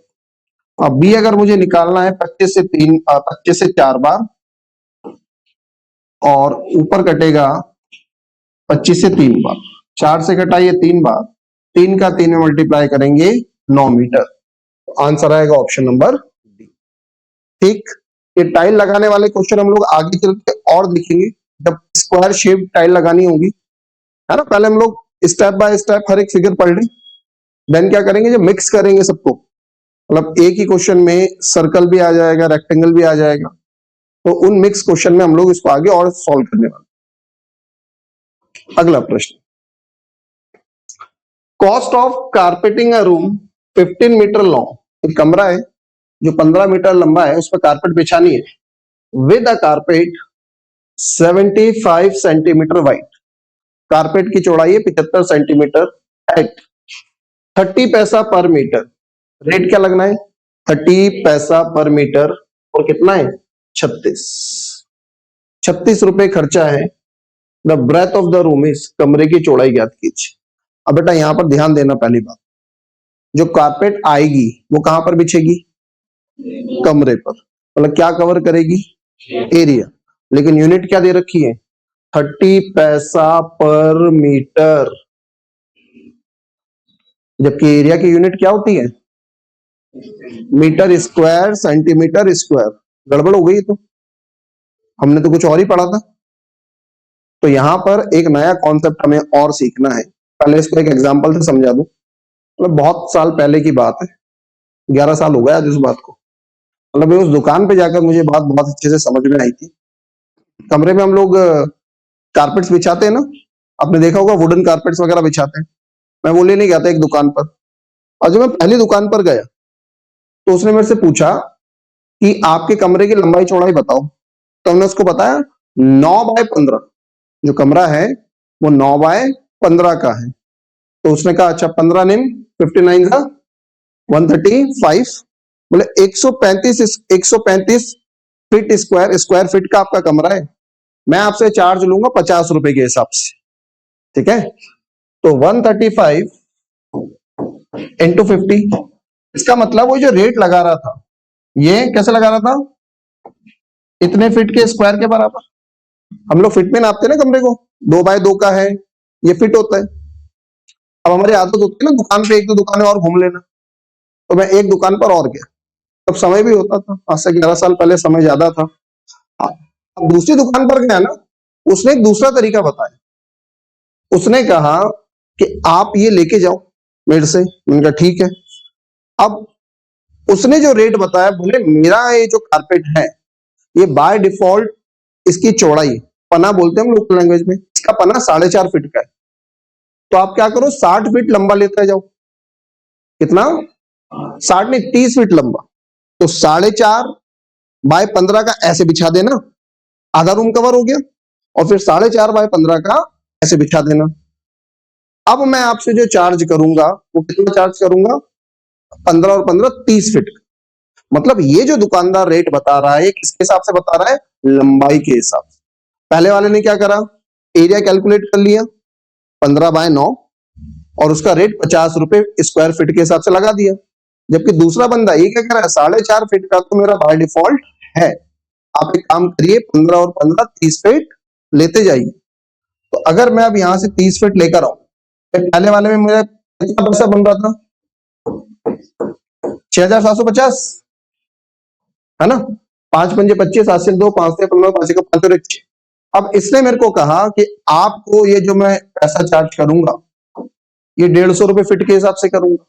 अब बी अगर मुझे निकालना है 25 से 4 बार, और ऊपर कटेगा 25 से 3 बार, 4 से कटाइए 3 बार, 3 का 3 में मल्टीप्लाई करेंगे 9 मीटर, तो आंसर आएगा ऑप्शन नंबर डी। ठीक, ये टाइल लगाने वाले क्वेश्चन हम लोग आगे चल के और देखेंगे जब स्क्वायर शेप टाइल लगानी होगी, है ना। पहले हम लोग स्टेप बाय स्टेप हर एक फिगर पढ़ लें, देन क्या करेंगे जब मिक्स करेंगे सबको, मतलब एक ही क्वेश्चन में सर्कल भी आ जाएगा, रेक्टेंगल भी आ जाएगा, तो उन मिक्स क्वेश्चन में हम लोग इसको आगे और सॉल्व करने वाले। अगला प्रश्न, cost of carpeting a room 15 metre long, एक कमरा है जो 15 मीटर लंबा है, उस पर कारपेट बिछानी है with a carpet 75 centimetre wide, carpet की चौड़ाई है 75 सेंटीमीटर एट 30 पैसा पर मीटर, रेट क्या लगना है 30 पैसा पर मीटर, और कितना है 36 रुपए खर्चा है। The breadth of the room is, कमरे की चौड़ाई ज्ञात कीजिए। अब बेटा यहां पर ध्यान देना, पहली बात जो कारपेट आएगी वो कहां पर बिछेगी, कमरे पर, मतलब क्या कवर करेगी एरिया, लेकिन यूनिट क्या दे रखी है 30 पैसा पर मीटर, जबकि एरिया की यूनिट क्या होती है मीटर स्क्वायर सेंटीमीटर स्क्वायर। गड़बड़ हो गई, तो हमने तो कुछ और ही पढ़ा था। तो यहां पर एक नया कॉन्सेप्ट हमें और सीखना है, पहले इसको एक एग्जांपल से समझा दूं। मतलब बहुत साल पहले की बात है, 11 साल हो गया आज उस बात को। मतलब उस दुकान पे जाकर मुझे बात बहुत अच्छे से समझ में आई थी। कमरे में हम लोग कारपेट्स बिछाते हैं ना, आपने देखा होगा वुडन कारपेट्स वगैरह बिछाते हैं। मैं वो लेने गया था एक दुकान पर, और जब मैं पहली दुकान पर गया तो उसने मेरे से पूछा कि आपके कमरे की लंबाई चौड़ाई बताओ, तो हमने उसको बताया 9/15, जो कमरा है वो 9/15 का है। तो उसने कहा अच्छा 15 निम 59 का 135, बोले 135 फीट स्क्वायर फीट का आपका कमरा है, मैं आपसे चार्ज लूंगा 50 रुपए के हिसाब से, ठीक है। तो 135 इंटू 50, इसका मतलब वो जो रेट लगा रहा था ये कैसे लगा रहा था, इतने फीट के स्क्वायर के बराबर। हम लोग फिट में नापते ना कमरे को, 2x2 का है, ये फिट होता है। अब हमारी आदत होती है ना दुकान पे एक दो दुकानें और घूम लेना, तो मैं एक दुकान पर और गया, तब समय भी होता था, आज से 11 साल पहले समय ज्यादा था। अब दूसरी दुकान पर गया ना, उसने एक दूसरा तरीका बताया, उसने कहा कि आप ये लेके जाओ मेरे से, मैंने कहा ठीक है। अब उसने जो रेट बताया, बोले मेरा ये जो कारपेट है ये बाय डिफॉल्ट इसकी चौड़ाई, पना बोलते हैं हम लोकल लैंग्वेज में, इसका पना 4.5 फीट का है, तो आप क्या करो 60 फीट लंबा लेते जाओ। कितना? 60 नहीं 30 फीट लंबा, तो 4.5/15 का ऐसे बिछा देना, आधा रूम कवर हो गया, और फिर 4.5/15 का ऐसे बिछा देना। अब मैं आपसे जो चार्ज करूंगा वो कितना चार्ज करूंगा, 15 और 15 30 फीट। मतलब ये जो दुकानदार रेट बता रहा है किसके हिसाब से बता रहा है, लंबाई के हिसाब से। पहले वाले ने क्या करा, एरिया कैलकुलेट कर लिया 15/9 और उसका रेट 50 रुपए स्क्वायर फीट के हिसाब से लगा दिया। जबकि दूसरा बंदा ये क्या कर रहा है, 4.5 फीट का तो मेरा बाय डिफॉल्ट है, आप एक काम करिए 15 और 15 30 फीट लेते जाइए। तो अगर मैं अब यहां से 30 फीट लेकर आऊं, पहले वाले में मेरा कितना पैसा बन रहा था, 6,750, है ना, 5×5 = 25, 7 से 2 5 से 15 5 का 5 और 1 6। अब इसने मेरे को कहा कि आपको ये जो मैं पैसा चार्ज करूंगा ये 150 रुपए फीट के हिसाब से करूंगा,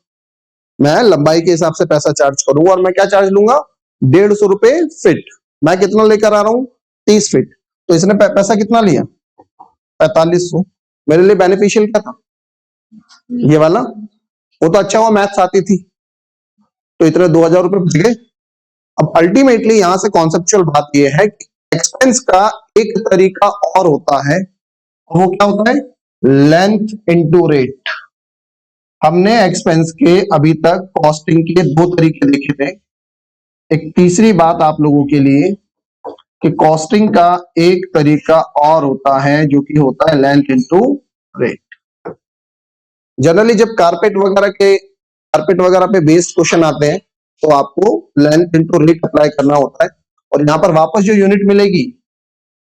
मैं लंबाई के हिसाब से पैसा चार्ज करूंगा, और मैं क्या चार्ज लूंगा 150 रुपए फीट। मैं कितना लेकर आ रहा हूं 30 फीट, तो इसने पैसा कितना लिया 4500। मेरे लिए बेनिफिशियल क्या था, ये वाला। वो तो अच्छा हुआ मैथ्स आती थी, तो इतने 2000 रुपए बच गए। अब अल्टीमेटली यहां से कॉन्सेप्चुअल बात यह है कि एक्सपेंस का एक तरीका और होता है, वो क्या होता है, लेंथ इनटू रेट। हमने एक्सपेंस के अभी तक कॉस्टिंग के 2 तरीके देखे थे। एक तीसरी बात आप लोगों के लिए कि कॉस्टिंग का एक तरीका और होता है जो कि होता है लेंथ इनटू रेट। जनरली जब कारपेट वगैरह पे बेस्ड क्वेश्चन आते हैं तो आपको लेंथ इनटू रेट अप्लाई करना होता है, और यहां पर वापस जो यूनिट मिलेगी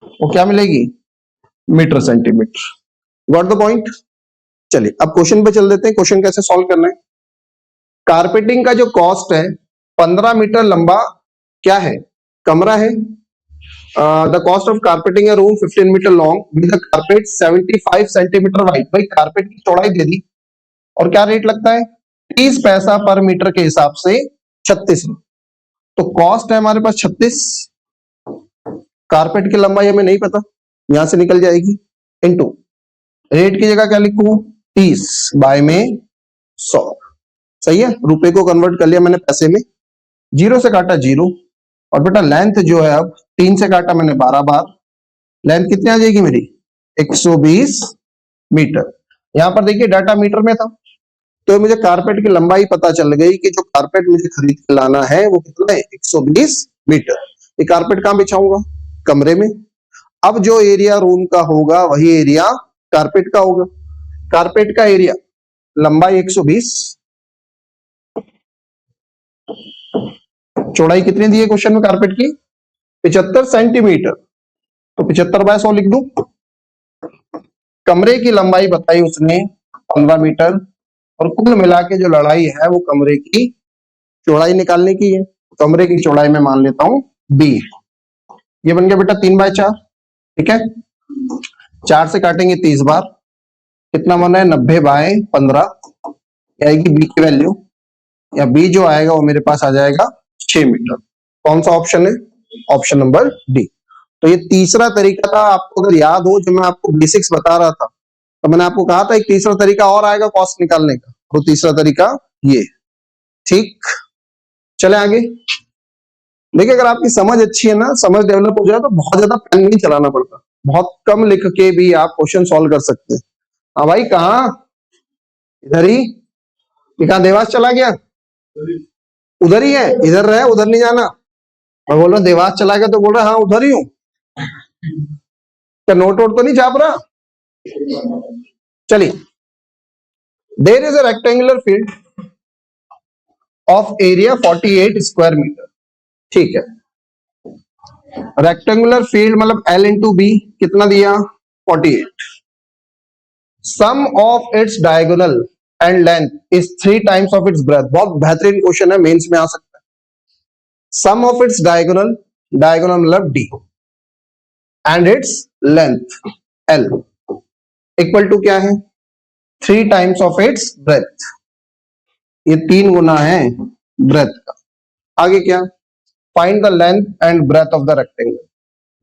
वो क्या मिलेगी, metre centimetre. Got the point. चलिए अब क्वेश्चन पे चल देते हैं, क्वेश्चन कैसे सॉल्व करना है। कारपेटिंग का जो कॉस्ट है 15 मीटर लंबा क्या है, कमरा है। The cost of carpeting a room 15 metre long with carpet 75 centimetre wide. भाई कारपेट की चौड़ाई दे दी और क्या रेट लगता है 30 पैसा पर मीटर के हिसाब से 36। तो कॉस्ट है हमारे पास 36, कारपेट की लंबाई हमें नहीं पता, यहां से निकल जाएगी, इनटू रेट की जगह क्या लिखूं 30/100। सही है, रुपए को कन्वर्ट कर लिया मैंने पैसे में, 0 से काटा 0, और बेटा लेंथ जो है अब 3 से काटा मैंने 12 बार, लेंथ कितनी आ जाएगी मेरी 120 मीटर। यहां पर देखिए डाटा मीटर में था, तो मुझे कारपेट की लंबाई पता चल गई कि जो कारपेट मुझे खरीद के लाना है वो कितना है 120 मीटर। ये कारपेट कहां बिछाऊंगा, कमरे में। अब जो एरिया रूम का होगा वही एरिया कारपेट का होगा। कारपेट का एरिया लंबाई 120, चौड़ाई कितनी दी है क्वेश्चन में कारपेट की 75 सेंटीमीटर, तो 75/100 लिख दूं। कमरे की लंबाई बताई उसने 15 मीटर, और कुल मिला के जो लड़ाई है वो कमरे की चौड़ाई निकालने की है। कमरे की चौड़ाई में मान लेता हूं बी, ये बन गया बेटा 3/4, ठीक है। 4 से काटेंगे 30 बार, कितना बना है 90/15, आएगी बी की वैल्यू, या बी जो आएगा वो मेरे पास आ जाएगा 6 मीटर। कौन सा ऑप्शन है, ऑप्शन नंबर डी। तो ये तीसरा तरीका था, आपको अगर याद हो जो मैं आपको बेसिक्स बता रहा था, तो मैंने आपको कहा था एक तीसरा तरीका और आएगा कॉस्ट निकालने का, तो तीसरा तरीका ये, ठीक। चले आगे, देखिए अगर आपकी समझ अच्छी है ना, समझ डेवलप हो जाए तो बहुत ज्यादा पेन नहीं चलाना पड़ता, बहुत कम लिख के भी आप क्वेश्चन सॉल्व कर सकते हैं। हाँ भाई कहाँ, इधर ही, ये कहाँ देवास चला गया, उधर ही है, इधर रहे, उधर नहीं जाना। मैं बोल रहा हूँ देवास चला गया तो बोल रहा हाँ उधर ही हूँ, क्या नोट वोट तो नहीं छाप रहा। चलिए, there is a rectangular field of area 48 square metre, ठीक है। रेक्टेंगुलर फील्ड मतलब L इंटू बी कितना दिया 48, sum of its diagonal and length is 3 times of its breadth. बहुत बेहतरीन क्वेश्चन है, मेंस में आ सकता है। Sum of its diagonal, diagonal मतलब D, and its length L equal to क्या है 3 टाइम्स ऑफ इट्स ब्रेथ, ये 3 गुना है ब्रेथ का। आगे क्या, find the length and breadth of the rectangle,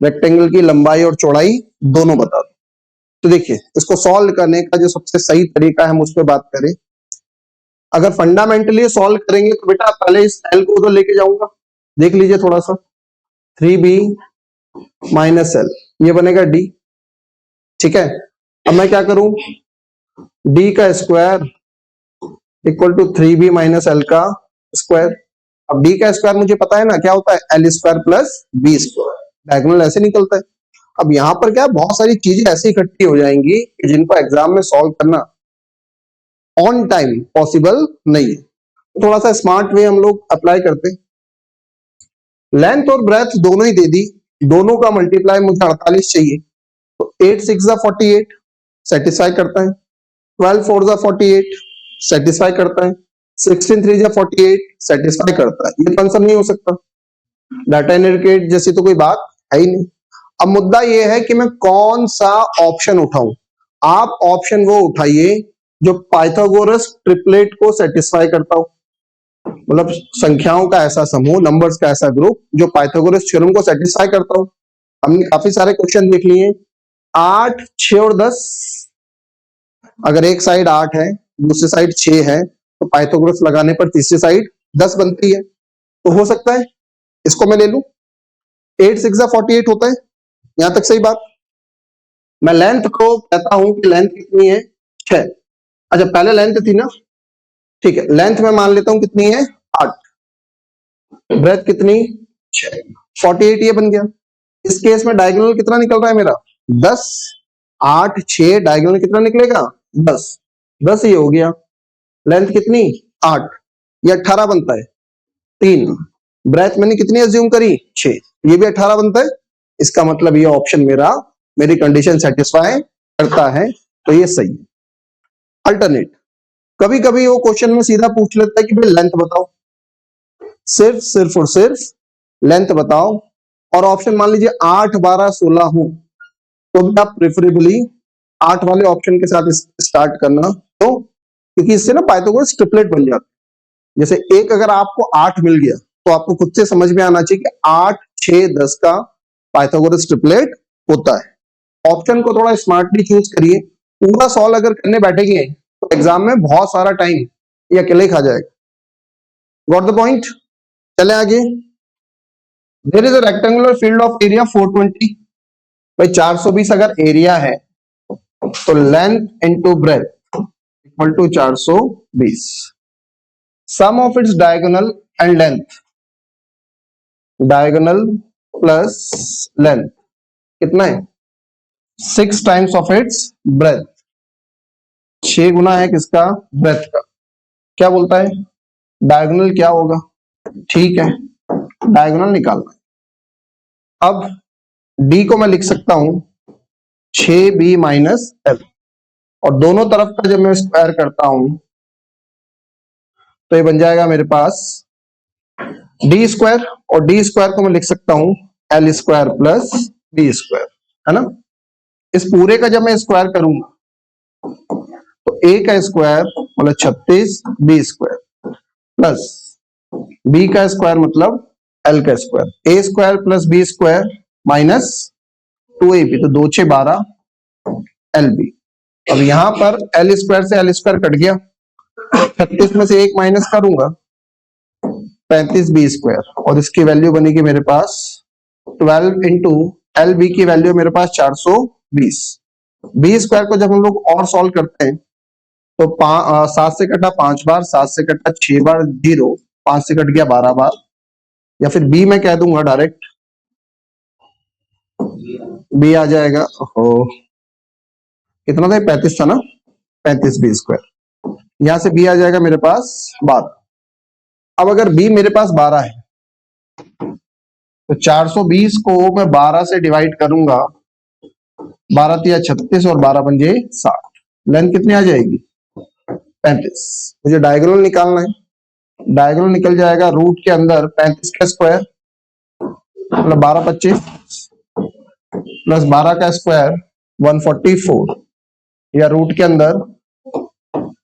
rectangle की लंबाई और चौड़ाई दोनों बता दो। तो देखिए इसको सॉल्व करने का जो सबसे सही तरीका है हम उस पर बात करें। अगर फंडामेंटली सॉल्व करेंगे तो बेटा पहले इस एल को उधर लेके जाऊंगा, देख लीजिए थोड़ा सा, 3b माइनस एल, ये बनेगा डी, ठीक है। अब मैं क्या करूं, डी का square equal to 3b minus L का स्क्वायर। अब डी का स्क्वायर मुझे पता है ना क्या होता है, L square plus B square, diagonal ऐसे निकलता है। अब यहां पर क्या बहुत सारी चीजें ऐसी इकट्ठी हो जाएंगी कि जिनको एग्जाम में सॉल्व करना ऑन टाइम पॉसिबल नहीं है, थोड़ा सा स्मार्ट वे हम लोग अप्लाई करते हैं। लेंथ और ब्रेथ दोनों ही दे दी, दोनों का मल्टीप्लाई मुझे 48 चाहिए, तो 8 6 48 सेटिस्फाई करता है, 12 4 48 सेटिस्फाई करता है, 16 3 48 सेटिस्फाई करता है। ये तो आंसर नहीं हो सकता, डाटा इनडिकेट जैसी तो कोई बात है ही नहीं। अब मुद्दा ये है कि मैं कौन सा ऑप्शन उठाऊं। आप ऑप्शन वो उठाइए जो पाइथागोरस ट्रिपलेट को सेटिस्फाई करता हो, मतलब संख्याओं का ऐसा समूह, नंबर्स का ऐसा ग्रुप जो पाइथागोरस थ्योरम को सेटिस्फाई करता हो। हमने काफी सारे क्वेश्चन देख लिए, 8 6 और 10, अगर एक साइड 8 है दूसरी साइड 6 है तो पाइथागोरस लगाने पर तीसरी साइड 10 बनती है, तो हो सकता है इसको मैं ले लूं, 8 6 48 होता है, यहां तक सही बात। मैं लेंथ को कहता हूं कि लेंथ कितनी है 6, अच्छा पहले लेंथ थी ना, ठीक है, लेंथ में मान लेता हूं कितनी है 8, ब्रेथ कितनी 6, 48 ये बन गया। इस केस में डायगोनल कितना निकल रहा है मेरा 10, 8 6 डायगोनल कितना निकलेगा 10, 10 ये हो गया। लेंथ कितनी 8, ये 18 बनता है 3, ब्रेथ मैंने कितनी अज्यूम करी 6, ये भी 18 बनता है। इसका मतलब ये ऑप्शन मेरा मेरी कंडीशन सेटिस्फाई करता है, तो ये सही है। अल्टरनेट, कभी कभी वो क्वेश्चन में सीधा पूछ लेता है कि भाई लेंथ बताओ, सिर्फ और सिर्फ लेंथ बताओ, और ऑप्शन मान लीजिए 8 12 16 हो तो भी आप प्रेफरेबली 8 वाले ऑप्शन के साथ स्टार्ट करना, तो क्योंकि इससे ना पाइथागोरस ट्रिपलेट बन जाता है। जैसे एक अगर आपको 8 मिल गया तो आपको खुद से समझ में आना चाहिए कि 8 6 10 का पाइथागोरस ट्रिपलेट होता है। ऑप्शन को थोड़ा स्मार्टली चूज करिए, पूरा सॉल्व अगर करने बैठेंगे तो एग्जाम में बहुत सारा टाइम ये अकेले खा जाएगा। गॉट द पॉइंट, चले आगे। There is a rectangular field of area 420, भाई 420 अगर एरिया है तो length into breadth equal to 420, sum of its diagonal and length, diagonal plus length कितना है 6 टाइम्स ऑफ इट्स ब्रेथ, 6 गुना है किसका ब्रेथ का। क्या बोलता है डायगोनल क्या होगा, ठीक है डायगोनल निकालना है। अब डी को मैं लिख सकता हूं 6b माइनस एल, और दोनों तरफ का जब मैं स्क्वायर करता हूं तो ये बन जाएगा मेरे पास डी स्क्वायर, और डी स्क्वायर को मैं लिख सकता हूं L square plus B square, है ना। इस पूरे का जब मैं स्क्वायर करूंगा तो ए का स्क्वायर मतलब 36 बी स्क्वायर प्लस बी का स्क्वायर मतलब एल का square, A square plus B square minus 2ab, तो 2 6 12 एल बी। अब यहां पर एल स्क्वायर से एल स्क्वायर कट गया, 36 में से 1 माइनस करूंगा 35b² और इसकी वैल्यू बनेगी मेरे पास 12 इंटू एल बी की वैल्यू मेरे पास 420। b² को जब हम लोग और सॉल्व करते हैं तो 7 से कटा 5 बार, 7 से कटा 6 बार, 0, 5 से कट गया 12 बार, या फिर बी में कह दूंगा डायरेक्ट, बी आ जाएगा। ओहो, कितना था? 35 था ना, 35b²। यहां से बी आ जाएगा मेरे पास 12। अब अगर बी मेरे पास 12 है तो 420 को मैं 12 से डिवाइड करूंगा, 12 तिया 36 और 12 पंजे 60। लेंथ कितनी आ जाएगी? 35। मुझे डायगोनल निकालना है। डायगोनल निकल जाएगा रूट के अंदर 35 का स्क्वायर मतलब 12 25 प्लस 12 का स्क्वायर 144, या रूट के अंदर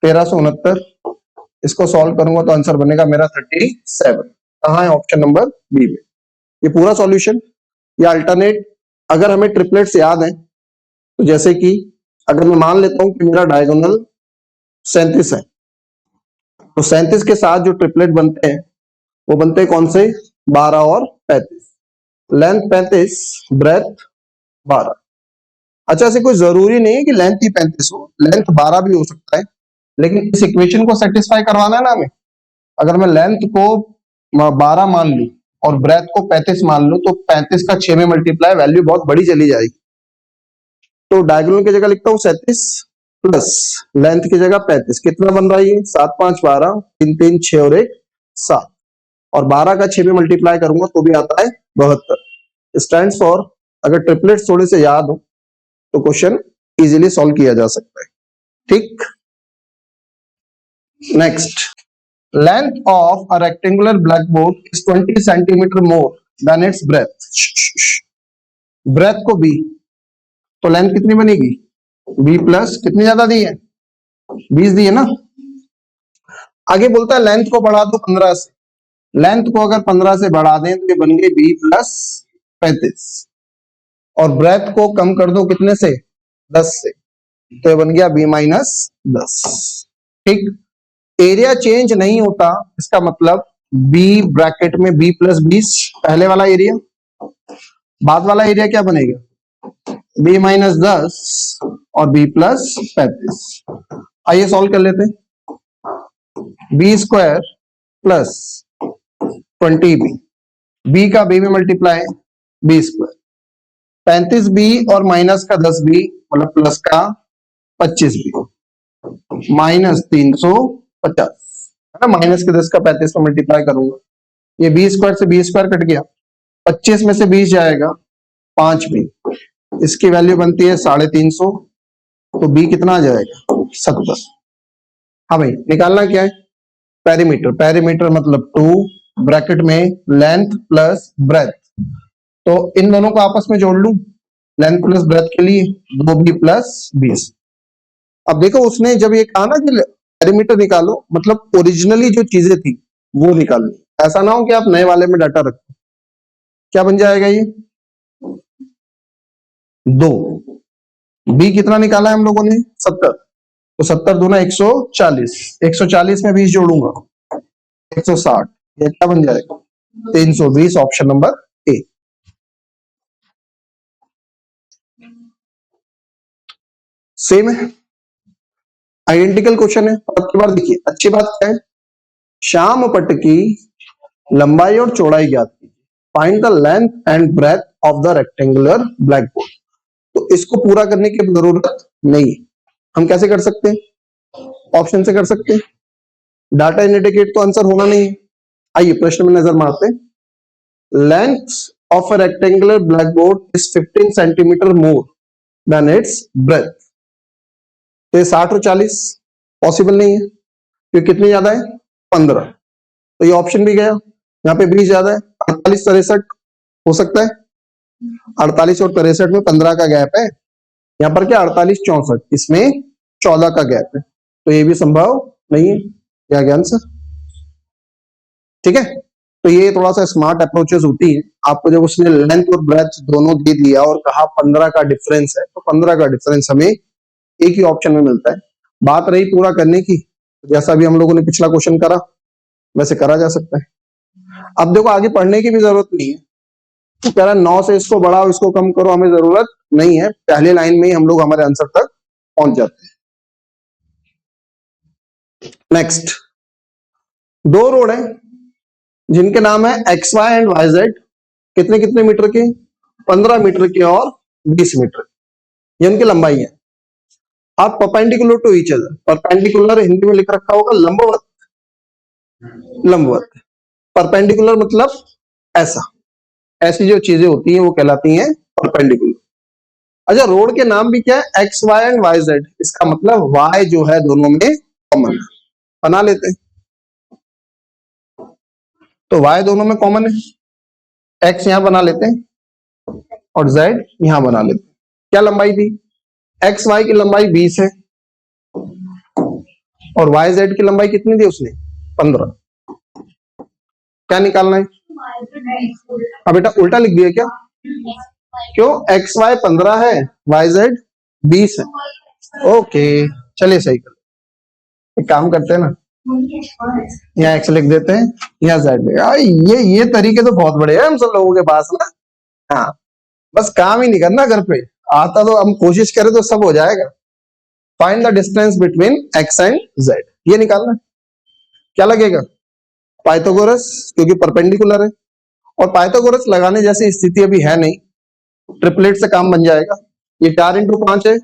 1369। इसको सॉल्व करूंगा तो आंसर बनेगा मेरा 37। कहाँ है? ऑप्शन नंबर बी में। ये पूरा सॉल्यूशन या अल्टरनेट। अगर हमें ट्रिपलेट्स याद है तो जैसे कि अगर मैं मान लेता हूं कि मेरा डायगोनल 37 है तो 37 के साथ जो ट्रिपलेट बनते हैं वो बनते हैं कौन से? 12 और 35। Length 35, breadth 12। अच्छा, ऐसे कोई जरूरी नहीं है कि लेंथ ही 35 हो, लेंथ 12 भी हो सकता है, लेकिन इस इक्वेशन को सेटिस्फाई करवाना है ना हमें। अगर मैं लेंथ को 12 मान लूं और ब्रेथ को 35 मान लूं तो 35 का 6 में मल्टीप्लाई, वैल्यू बहुत बड़ी चली जाएगी। तो डायगोनल की जगह लिखता हूं 37 प्लस लेंथ की जगह 35। कितना बन रहा है ये? 7 5 12, 3 3 6 और 1 7, और 12 का 6 में मल्टीप्लाई करूंगा तो भी आता है 72। स्टैंड्स फॉर, अगर ट्रिपलेट्स थोड़े से याद हो तो क्वेश्चन इजीली सॉल्व किया जा सकता है। ठीक, next, length of a rectangular blackboard is 20 centimetre more than its breadth. Breadth को बी, तो लेंथ कितनी बनेगी? बी प्लस कितनी ज्यादा दी है? 20 दी है ना। आगे बोलता है लेंथ को बढ़ा दो 15 से। लेंथ को अगर 15 से बढ़ा दें तो ये बन गई बी प्लस 35, और ब्रेथ को कम कर दो कितने से? 10 से, तो ये बन गया बी माइनस 10। ठीक, एरिया चेंज नहीं होता, इसका मतलब बी ब्रैकेट में बी प्लस 20 पहले वाला एरिया, बाद वाला एरिया क्या बनेगा? बी माइनस 10 और बी प्लस 35। आइए सॉल्व कर लेते हैं। B square plus 20b, B का बी में मल्टीप्लाई बी स्क्वायर, 35b और माइनस का 10b मतलब प्लस का 25b माइनस 350 है ना। माइनस के 10 का 35 में मल्टीप्लाई करूंगा, ये बी स्क्वायर से बी स्क्वायर कट गया, 25 में से 20 जाएगा 5b, इसकी वैल्यू बनती है 350, तो बी कितना आ जाएगा? 70। हाँ भाई, निकालना क्या है? पेरीमीटर। पेरीमीटर मतलब 2 ब्रैकेट में लेंथ प्लस ब्रेथ, तो इन दोनों को आपस में जोड़ लूं लेंथ प्लस ब्रेथ के लिए, 2b प्लस 20। अब देखो उसने जब ये कहा ना कि पेरीमीटर निकालो, मतलब ओरिजिनली जो चीजें थी वो निकालनी, ऐसा ना हो कि आप नए वाले में डाटा रखो। क्या बन जाएगा ये? 2, बी कितना निकाला है हम लोगों ने? 70, तो 70 दूना 140, 140 में 20 जोड़ूंगा 160, ये क्या बन जाएगा? 320। ऑप्शन नंबर ए। सेम है, आइडेंटिकल क्वेश्चन है। अब की बार देखिए, अच्छी बात क्या है, श्याम पट की लंबाई और चौड़ाई ज्ञात कीजिए, find the length and breadth of the rectangular blackboard. तो इसको पूरा करने की जरूरत नहीं है, हम कैसे कर सकते हैं? ऑप्शन से कर सकते हैं। डाटा इंडिकेट तो आंसर होना नहीं है। आइए प्रश्न में नजर मारते हैं। Length of a rectangular black board is 15 centimetre more than its breath. तो ये 60 और 40 पॉसिबल नहीं है, क्योंकि कितनी ज्यादा है? 15, तो ये ऑप्शन भी गया। यहाँ पे 20 ज्यादा है, 48 63 हो सकता है। 48 और 63 में 15 का गैप है, यहाँ पर क्या 48 64, इसमें 14 का गैप है, तो ये भी संभव नहीं है। क्या ज्ञान सर? ठीक है, तो ये थोड़ा सा स्मार्ट अप्रोचेस होती है। आपको जब उसने लेंथ और ब्रेथ दोनों दे दिया और कहा 15 का डिफरेंस है, तो 15 का डिफरेंस हमें एक ही ऑप्शन में मिलता है। बात रही पूरा करने की, जैसा भी हम लोगों ने पिछला क्वेश्चन करा वैसे करा जा सकता है। अब देखो आगे पढ़ने की भी जरूरत नहीं है, तो कह रहा 9 से इसको बढ़ाओ इसको कम करो, हमें जरूरत नहीं है, पहले लाइन में ही हम लोग हमारे आंसर तक पहुंच जाते हैं। नेक्स्ट, दो रोड है जिनके नाम है X Y and Y Z, कितने कितने मीटर के, 15 मीटर के और 20 मीटर, ये उनकी लंबाई है। आप perpendicular to each other, perpendicular Hindi में लिख रखा होगा लंबवत, लंबवत, परपेंडिकुलर मतलब ऐसा, ऐसी जो चीजें होती हैं वो कहलाती हैं परपेंडिकुलर। अच्छा, रोड के नाम भी क्या है, X Y and Y Z, इसका मतलब वाई जो है दोनों में कॉमन है, बना लेते हैं। तो वाई दोनों में कॉमन है, एक्स यहां बना लेते हैं और जेड यहां बना लेते हैं। क्या लंबाई थी, एक्स वाई की लंबाई 20 है और वाई जेड की लंबाई कितनी दी उसने, 15। क्या निकालना है, अब बेटा उल्टा लिख दिया क्या, क्यों, एक्स वाई 15 है, वाई जेड 20 है। ओके, चलिए सही कर, एक काम करते हैं ना, यहाँ एक्स लिख देते हैं, यहाँ जेड, ये तरीके तो बहुत बड़े हैं हम सब लोगों के पास ना। हाँ, बस काम ही नहीं करना घर पे, आता तो हम कोशिश करें तो सब हो जाएगा। Find the distance between x and Z, ये निकालना। क्या लगेगा, पाइथागोरस, क्योंकि परपेंडिकुलर है, और पाइथागोरस लगाने जैसी स्थिति अभी है नहीं, ट्रिपलेट से काम बन जाएगा। ये 4x5 है,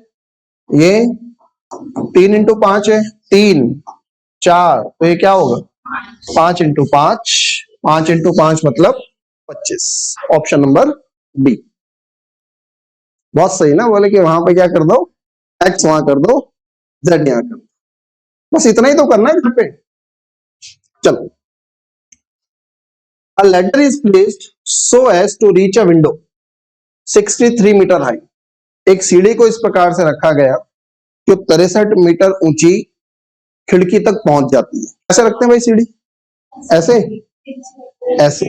ये 3x5 है, 3 4, तो ये क्या होगा 5x5, 5x5 मतलब 25, ऑप्शन नंबर बी। बहुत सही ना, बोले कि वहां पे क्या कर दो, एक्स वहां कर दो, जेड यहां कर दो, बस इतना ही तो करना है घर पे। चलो, a ladder is placed so as to reach a window 63 metre high, एक सीढ़ी को इस प्रकार से रखा गया कि 63 मीटर ऊंची खिड़की तक पहुंच जाती है। ऐसे रखते हैं भाई सीढ़ी, ऐसे ऐसे,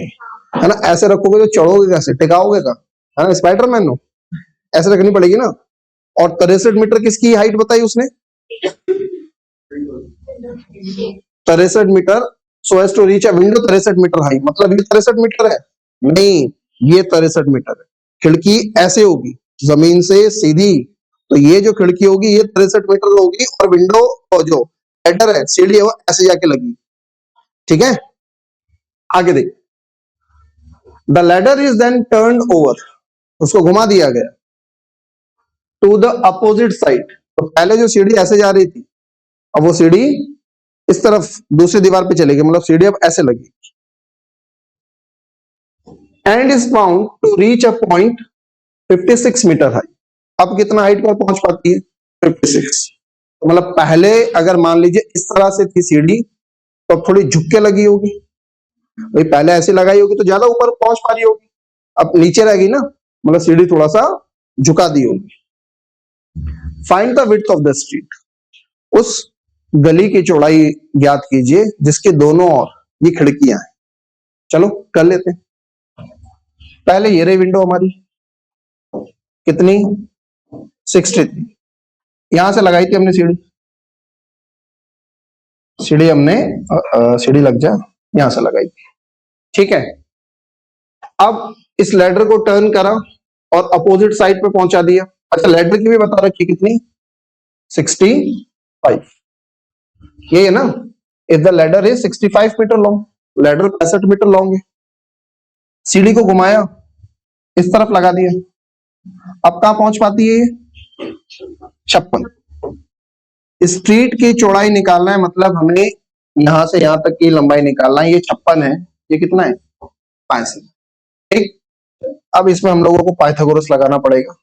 है ना, ऐसे रखोगे तो चढ़ोगे कैसे, टिकाओगे का, है ना, स्पाइडरमैन हो, ऐसे रखनी पड़ेगी ना। और 63 मीटर किसकी हाइट बताई उसने, 63 metre, so as to reach a window 63 metre high, मतलब ये 63 मीटर है, नहीं, ये 63 मीटर है। खिड़की ऐसे होगी जमीन से सीधी, तो ये जो खिड़की होगी ये 63 मीटर होगी, और विंडो जो लेडर है, सीढ़ी है, वो ऐसे जाके लगी। ठीक है, आगे देख, the ladder is then turn over, उसको घुमा दिया गया टू द अपोजिट साइड, तो पहले जो सीढ़ी ऐसे जा रही थी, अब वो सीढ़ी इस तरफ दूसरी दीवार पे चलेगी, मतलब सीढ़ी अब ऐसे लगी, and is found to reach a point 56 metre high, अब कितना हाइट पर पहुंच पाती है, 56, तो मतलब पहले अगर मान लीजिए इस तरह से थी सीढ़ी, तो थोड़ी झुक के लगी होगी, भाई पहले ऐसे लगाई होगी तो ज्यादा ऊपर पहुंच पा रही होगी, अब नीचे रहेगी ना, मतलब सीढ़ी थोड़ा सा झुका दी होगी। Find the width of the street, उस गली की चौड़ाई ज्ञात कीजिए जिसके दोनों ओर ये खिड़कियां हैं। चलो कर लेते हैं, पहले ये रही विंडो हमारी, कितनी 63, यहां से लगाई थी हमने सीढ़ी, सीढ़ी हमने सीढ़ी लग जा, यहां से लगाई थी। ठीक है, अब इस लेडर को टर्न करा और अपोजिट साइड पे पहुंचा दिया। अच्छा, लेडर की भी बता रखी कितनी, 65, ये है ना, if the ladder is 65 metre long, ladder 65 metre long है, सीढ़ी को घुमाया, इस तरफ लगा दिया, अब कहां पहुंच पाती है ये 56। स्ट्रीट की चौड़ाई निकालना है, मतलब हमें यहां से यहां तक की लंबाई निकालना है, ये 56 है, ये कितना है 65। ठीक, अब इसमें हम लोगों को पाइथागोरस लगाना पड़ेगा,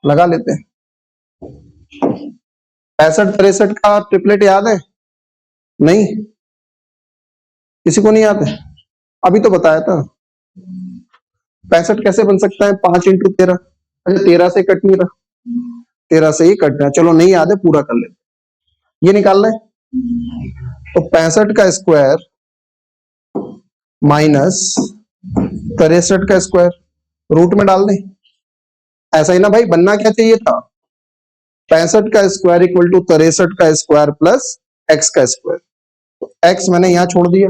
लगा लेते हैं। 65 63 का ट्रिपलेट याद है, नहीं, किसी को नहीं याद है, अभी तो बताया था। 65 कैसे बन सकता है, 5x13, अच्छा 13 से कट नहीं रहा, 13 से ही कटना है, चलो नहीं याद है पूरा कर लेते, ये निकालना है, तो 65 का स्क्वायर माइनस 63 का स्क्वायर रूट में डाल दें, ऐसा ही ना भाई, बनना क्या चाहिए था, 65 का स्क्वायर इक्वल टू 63 का स्क्वायर प्लस एक्स का स्क्वायर, तो एक्स मैंने यहां छोड़ दिया,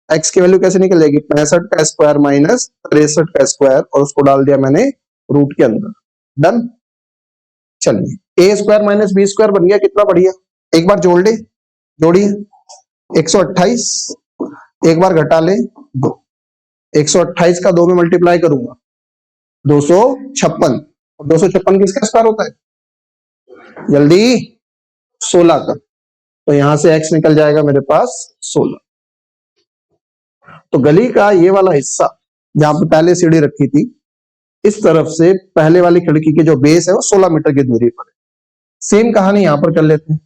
एक्स की वैल्यू कैसे निकल जाएगी, 65 का स्क्वायर माइनस 63 का स्क्वायर, और उसको डाल दिया मैंने रूट के अंदर। डन। चलिए ए स्क्वायर माइनस बी स्क्वायर बन गया, कितना बढ़िया। एक बार जोड़ ले, जोड़िए 128, एक बार घटा ले 2, 128 का 2 में मल्टीप्लाई करूंगा 256, और 256 किसका स्क्वायर होता है, जल्दी 16 का, तो यहां से x निकल जाएगा मेरे पास 16। तो गली का ये वाला हिस्सा जहां पे पहले सीढ़ी रखी थी, इस तरफ से पहले वाली खिड़की की जो बेस है वो 16 मीटर की दूरी पर है। सेम कहानी यहां पर कर लेते हैं।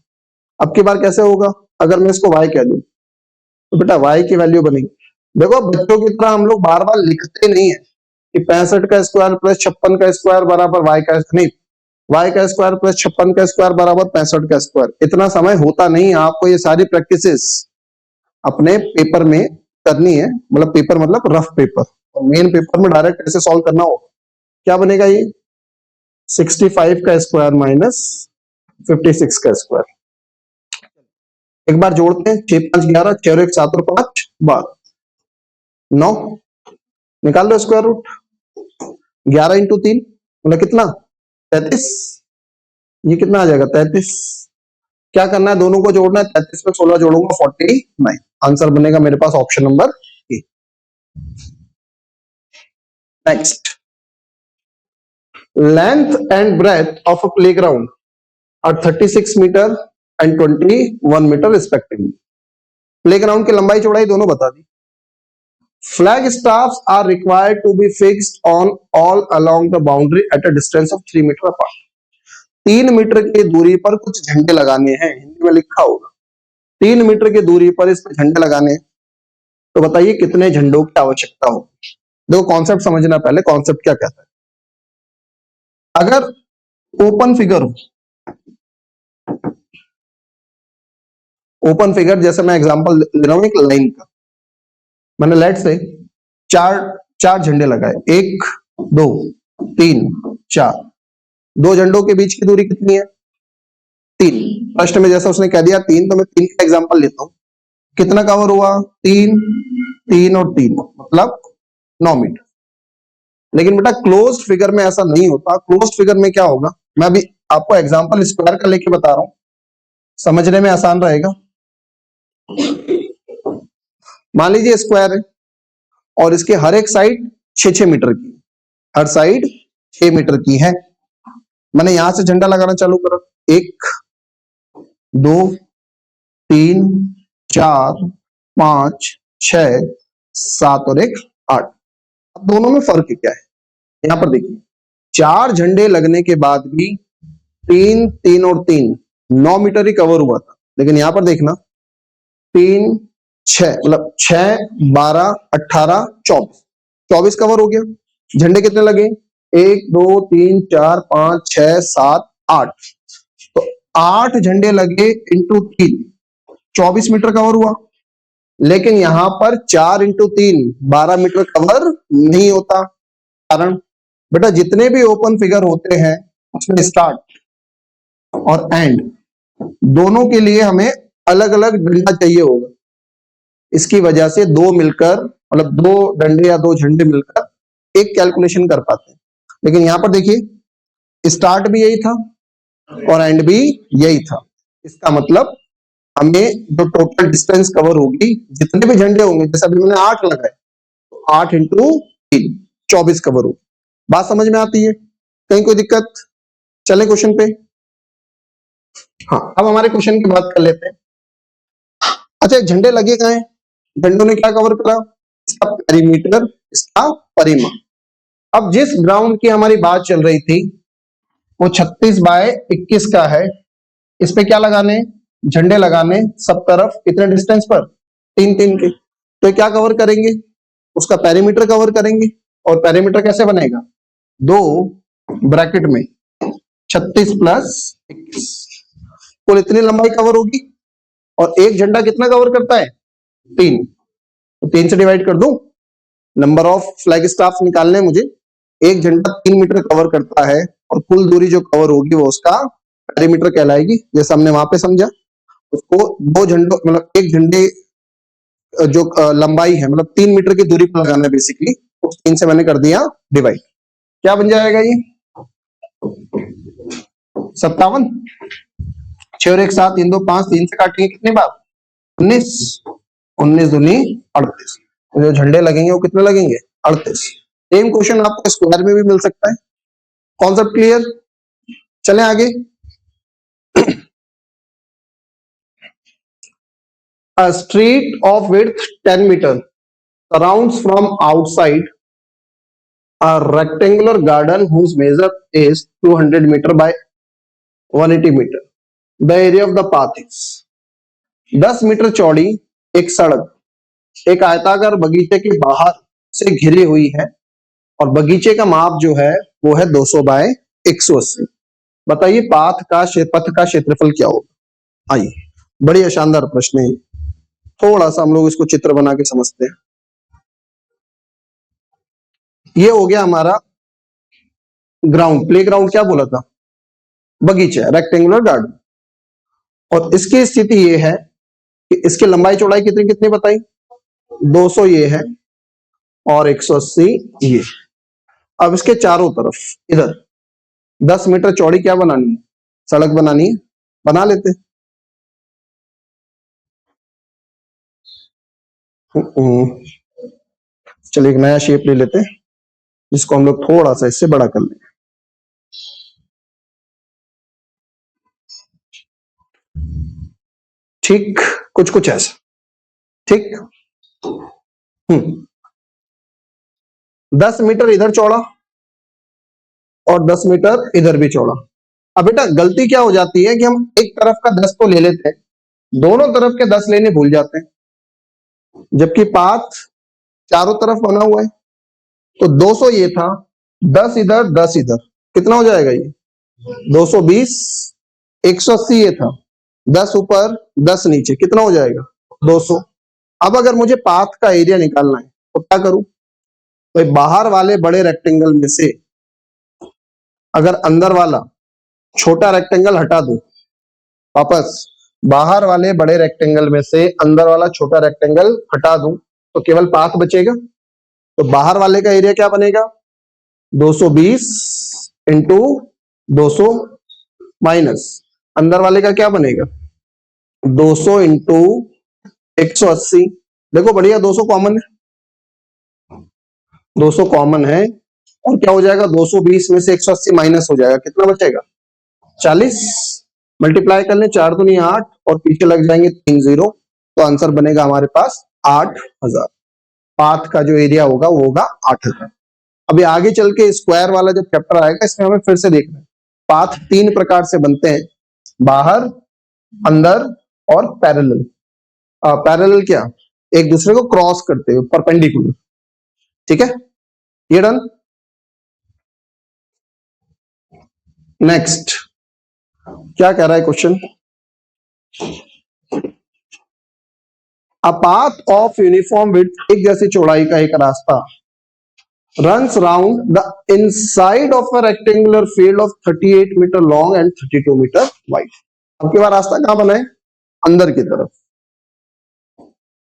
अब की बार कैसे होगा, अगर मैं इसको y कह दूं तो बेटा y की वैल्यू बनेगी, देखो बच्चों की तरह हम लोग बार बार लिखते नहीं है कि 65 का स्क्वायर प्लस 56 का स्क्वायर बराबर y का, नहीं, y का स्क्वायर प्लस 56 का स्क्वायर बराबर 65 का स्क्वायर, इतना समय होता नहीं। आपको ये सारी प्रैक्टिसेस अपने पेपर में करनी है, मतलब पेपर मतलब रफ पेपर, और मेन पेपर में डायरेक्ट ऐसे सॉल्व करना होगा। क्या बनेगा ये 65 का स्क्वायर माइनस 56 का स्क्वायर। एक बार जोड़ते हैं, 6 5 11, 6 और 1 7 और 5 12, 9, निकाल लो स्क्वायर रूट। 11 इंटू 3 मतलब कितना 33, ये कितना आ जाएगा 33। क्या करना है, दोनों को जोड़ना है, 33 में 16 जोड़ूंगा 49। आंसर बनेगा मेरे पास option number A. Next, length and breadth of a playground are 36 metre and 21 metre respectively. Playground की लंबाई चौड़ाई दोनों बता दी। Flag staffs are required to be fixed on all along the boundary at a distance of 3 metre apart. 3 metre की दूरी पर कुछ झंडे लगाने हैं, हिंदी में लिखा होगा 3 मीटर की दूरी पर इस पर झंडे लगाने हैं। तो बताइए कितने झंडों की आवश्यकता हो। देखो कॉन्सेप्ट समझना, पहले कॉन्सेप्ट क्या कहता है। अगर ओपन फिगर हो, ओपन फिगर जैसे मैं एग्जांपल ले रहा हूं एक लाइन का, मैंने लेट से चार झंडे लगाए, 1 2 3 4, 2 झंडों के बीच की दूरी कितनी है 3। प्रश्न में जैसा उसने कह दिया 3, तो मैं 3 का एग्जांपल लेता हूं। कितना कवर हुआ 3 3 और 3 मतलब 9 मीटर। लेकिन बेटा क्लोज्ड फिगर में ऐसा नहीं होता। क्लोज्ड फिगर में क्या होगा, मैं अभी आपको एग्जांपल स्क्वायर का लेके बता रहा हूं, समझने में आसान रहेगा। मान लीजिए स्क्वायर है और इसके हर एक साइड 6 मीटर की, हर साइड 6 मीटर की है। मैंने यहां से झंडा लगाना चालू करा, 1 2 3 4 5 6 7 और 1 8। अब दोनों में फर्क क्या है, यहां पर देखिए 4 झंडे लगने के बाद भी 3 3 और 3 9 मीटर ही कवर हुआ था। लेकिन यहां पर देखना 3 6 मतलब 6 12 18 24, 24 कवर हो गया। झंडे कितने लगे 1 2 3 4 5 6 7 8, तो 8 झंडे लगे इंटू 3 24 मीटर कवर हुआ। लेकिन यहां पर 4 इंटू 3 12 मीटर कवर नहीं होता। कारण बेटा जितने भी ओपन फिगर होते हैं उसमें स्टार्ट और एंड दोनों के लिए हमें अलग अलग डंडा चाहिए होगा। इसकी वजह से दो मिलकर मतलब 2 डंडे या 2 झंडे मिलकर एक कैलकुलेशन कर पाते हैं। लेकिन यहां पर देखिए स्टार्ट भी यही था और एंड भी यही था। इसका मतलब हमें जो टोटल डिस्टेंस कवर होगी, जितने भी झंडे होंगे, जैसे अभी मैंने 8 लगाए, तो 8 इंटू 3 24 कवर होगी। बात समझ में आती है, कहीं कोई दिक्कत। चले क्वेश्चन पे। हाँ, अब हमारे क्वेश्चन की बात कर लेते हैं। अच्छा, झंडे लगे कहाँ हैं, झंडों ने क्या कवर करा, इसका पेरीमीटर, इसका परिमाण। अब जिस ग्राउंड की हमारी बात चल रही थी वो 36 बाय 21 का है। इस पे क्या लगाने, झंडे लगाने सब तरफ, कितने डिस्टेंस पर 3 3 के। तो क्या कवर करेंगे, उसका पेरीमीटर कवर करेंगे। और पेरीमीटर कैसे बनेगा, 2 ब्रैकेट में 36 प्लस 21, कुल इतनी लंबाई कवर होगी। और एक झंडा कितना कवर करता है 3, तो 3 से डिवाइड कर दूं। नंबर ऑफ फ्लैग स्टाफ निकालने हैं मुझे। एक झंडा 3 मीटर कवर करता है और कुल दूरी जो कवर होगी वो उसका पेरीमीटर कहलाएगी। जैसे हमने वहां पे समझा, उसको 2 झंडों मतलब एक झंडे जो लंबाई है, मतलब 3 मीटर की दूरी पर लगाना है बेसिकली, उस 3 से मैंने कर दिया डिवाइड। क्या बन जाएगा ये 57। 6 और 1 7, 3 2 5, 3 से काटेंगे कितनी बार 19, 19 दूनी 38। जो झंडे लगेंगे वो कितने लगेंगे 38। सेम क्वेश्चन आपको स्क्वायर में भी मिल सकता है। Concept clear? चलें आगे। A street of width 10 meter surrounds from outside a rectangular garden whose measure is 200 meter by 180 meter. The area of the path is 10 metre चौड़ी एक सड़क एक आयताकार बगीचे के बाहर से घिरी हुई है और बगीचे का माप जो है वो है 200 बाय 180। बताइए पथ का क्षेत्रफल क्या होगा। आइए, बड़ी शानदार प्रश्न है। थोड़ा सा हम लोग इसको चित्र बना के समझते हैं। ये हो गया हमारा ग्राउंड, प्ले ग्राउंड क्या बोला था, बगीचा, रेक्टेंगुलर गार्डन। और इसकी स्थिति ये है कि इसकी लंबाई चौड़ाई कितनी कितनी बताई, 200 ये है और 180 ये। अब इसके चारों तरफ इधर 10 मीटर चौड़ी क्या बनानी है, सड़क बनानी है, बना लेते। चलिए एक नया शेप ले लेते हैं जिसको हम लोग थोड़ा सा इससे बड़ा कर लें। ठीक, कुछ कुछ ऐसा। ठीक, 10 मीटर इधर चौड़ा और 10 मीटर इधर भी चौड़ा। अब बेटा गलती क्या हो जाती है कि हम एक तरफ का 10 तो ले लेते हैं, दोनों तरफ के 10 लेने भूल जाते हैं, जबकि पाथ चारों तरफ बना हुआ है। तो 200 ये था, 10 इधर 10 इधर, कितना हो जाएगा ये 220। 180 ये था, 10 ऊपर 10 नीचे, कितना हो जाएगा 200। अब अगर मुझे पाथ का एरिया निकालना है तो क्या करूं, तो बाहर वाले बड़े रेक्टेंगल में से अगर अंदर वाला छोटा रेक्टेंगल हटा दूं, वापस बाहर वाले बड़े रेक्टेंगल में से अंदर वाला छोटा रेक्टेंगल हटा दूं तो केवल पाथ बचेगा। तो बाहर वाले का एरिया क्या बनेगा 220 इंटू 200 माइनस अंदर वाले का क्या बनेगा 200 इंटू 180। देखो बढ़िया, 200 कॉमन है, 200 कॉमन है और क्या हो जाएगा 220 में से 180 माइनस हो जाएगा, कितना बचेगा 40। मल्टीप्लाई कर लें, 4 दूनी 8 और पीछे लग जाएंगे 3 जीरो, तो आंसर बनेगा हमारे पास 8000। पाथ का जो एरिया होगा वो होगा 8000। अभी आगे चल के स्क्वायर वाला जब चैप्टर आएगा इसमें हमें फिर से देखना है। पाथ 3 प्रकार से बनते हैं, बाहर, अंदर और पैरेलल। पैरेलल क्या, एक दूसरे को क्रॉस करते हुए, परपेंडिकुलर। ठीक है, ये डन। नेक्स्ट क्या कह रहा है question, a path of uniform width, एक जैसी चौड़ाई का एक रास्ता runs round the inside of a rectangular field of 38 meter long and 32 meter wide। अब की बार रास्ता कहां बना है, अंदर की तरफ।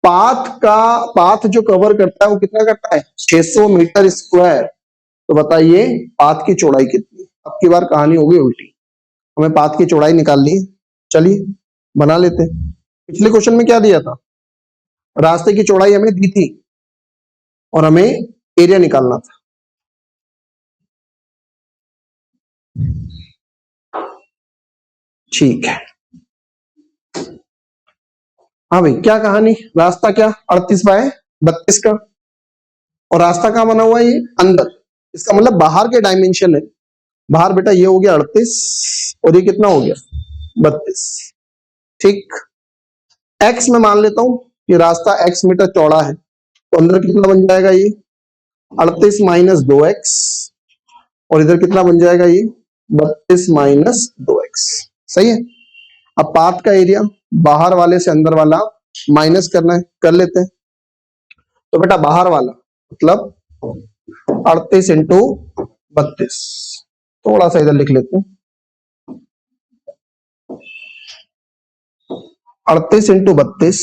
पाथ जो कवर करता है वो कितना करता है 600 मीटर स्क्वायर। तो बताइए पाथ की चौड़ाई कितनी। अब की बार कहानी होगी उल्टी, हमें पाथ की चौड़ाई निकालनी है। चलिए बना लेते हैं। पिछले क्वेश्चन में क्या दिया था, रास्ते की चौड़ाई हमें दी थी और हमें एरिया निकालना था। ठीक है, हाँ भाई क्या कहानी, रास्ता क्या 38 बाय 32 का, और रास्ता कहां बना हुआ है ये अंदर, इसका मतलब बाहर के डायमेंशन है। बाहर बेटा ये हो गया 38 और ये कितना हो गया 32। ठीक, एक्स में मान लेता हूं कि रास्ता x मीटर चौड़ा है, तो अंदर कितना बन जाएगा ये 38 माइनस 2x, और इधर कितना बन जाएगा ये 32 माइनस 2x। सही है। अब पाथ का एरिया बाहर वाले से अंदर वाला माइनस करना है, कर लेते हैं। तो बेटा बाहर वाला मतलब 38 इंटू 32, थोड़ा सा इधर लिख लेते हैं, 38 इंटू 32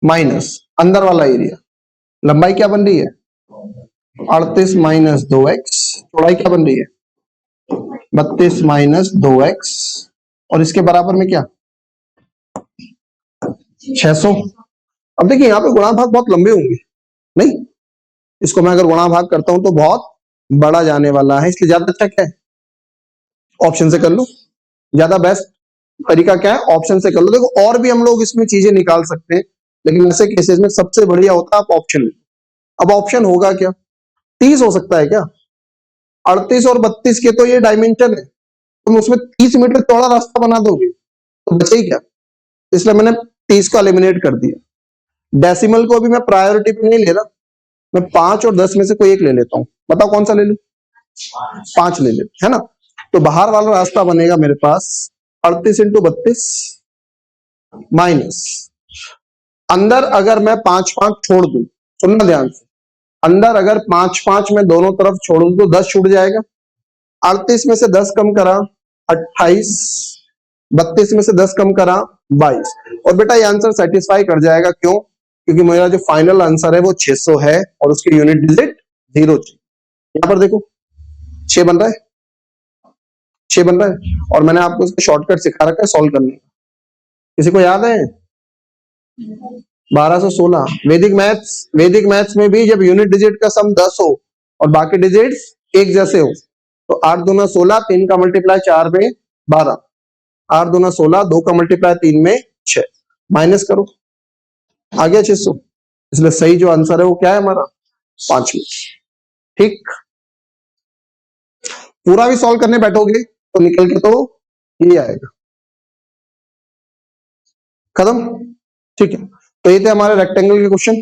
माइनस अंदर वाला एरिया, लंबाई क्या बन रही है 38 माइनस 2x, चौड़ाई क्या बन रही है 32 माइनस 2x, और इसके बराबर में क्या 600। अब देखिए यहाँ पे गुणा भाग बहुत लंबे होंगे, नहीं इसको मैं अगर गुणा भाग करता हूं तो बहुत बड़ा जाने वाला है, इसलिए ज्यादा अच्छा क्या है ऑप्शन से कर लो, ज्यादा बेस्ट तरीका क्या है ऑप्शन से कर लो। देखो और भी हम लोग इसमें चीजें निकाल सकते हैं, लेकिन ऐसे केसेस में सबसे बढ़िया होता है आप ऑप्शन लो। अब ऑप्शन होगा क्या 30 हो सकता है क्या, 38 और 32 के तो ये डायमेंशन है, तुम उसमें 30 मीटर चौड़ा रास्ता बना दोगे तो बचे ही क्या, इसलिए मैंने 30 को एलिमिनेट कर दिया। डेसिमल को अभी मैं प्रायोरिटी पे नहीं ले रहा, मैं 5 और 10 में से कोई एक ले लेता हूं, बताओ कौन सा ले लूं 5 ले ले, है ना। तो बाहर वाला रास्ता बनेगा मेरे पास 38 इंटू 32 माइनस, अंदर अगर मैं 5 5 छोड़ दूं, सुनना ध्यान से, अंदर अगर 5 5 में दोनों तरफ छोड़ दूं तो 10 छूट जाएगा, 38 में से 10 कम करा 28, 32 में से 10 कम करा 22, और बेटा ये आंसर सेटिस्फाई कर जाएगा, क्यों क्योंकि मेरा जो फाइनल आंसर है वो 600 है और उसकी यूनिट डिजिट 0। यहां पर देखो 6 बन रहा है, 6 बन रहा है, और मैंने आपको इसका शॉर्टकट सिखा रखा है सॉल्व करने का, किसी को याद है 1216। वैदिक मैथ्स में भी जब यूनिट डिजिट का सम 10 हो और बाकी डिजिट्स एक जैसे हो तो 8 दूना 16, 3 का मल्टीप्लाई 4 में 12, 8 दूना 16, 2 का मल्टीप्लाई 3 में 6, माइनस करो आ गया 600, इसलिए सही जो आंसर है वो क्या है हमारा 5 में। ठीक, पूरा भी सॉल्व करने बैठोगे तो निकल के तो ये आएगा, खत्म। ठीक है, तो ये थे हमारे रेक्टेंगल के क्वेश्चन।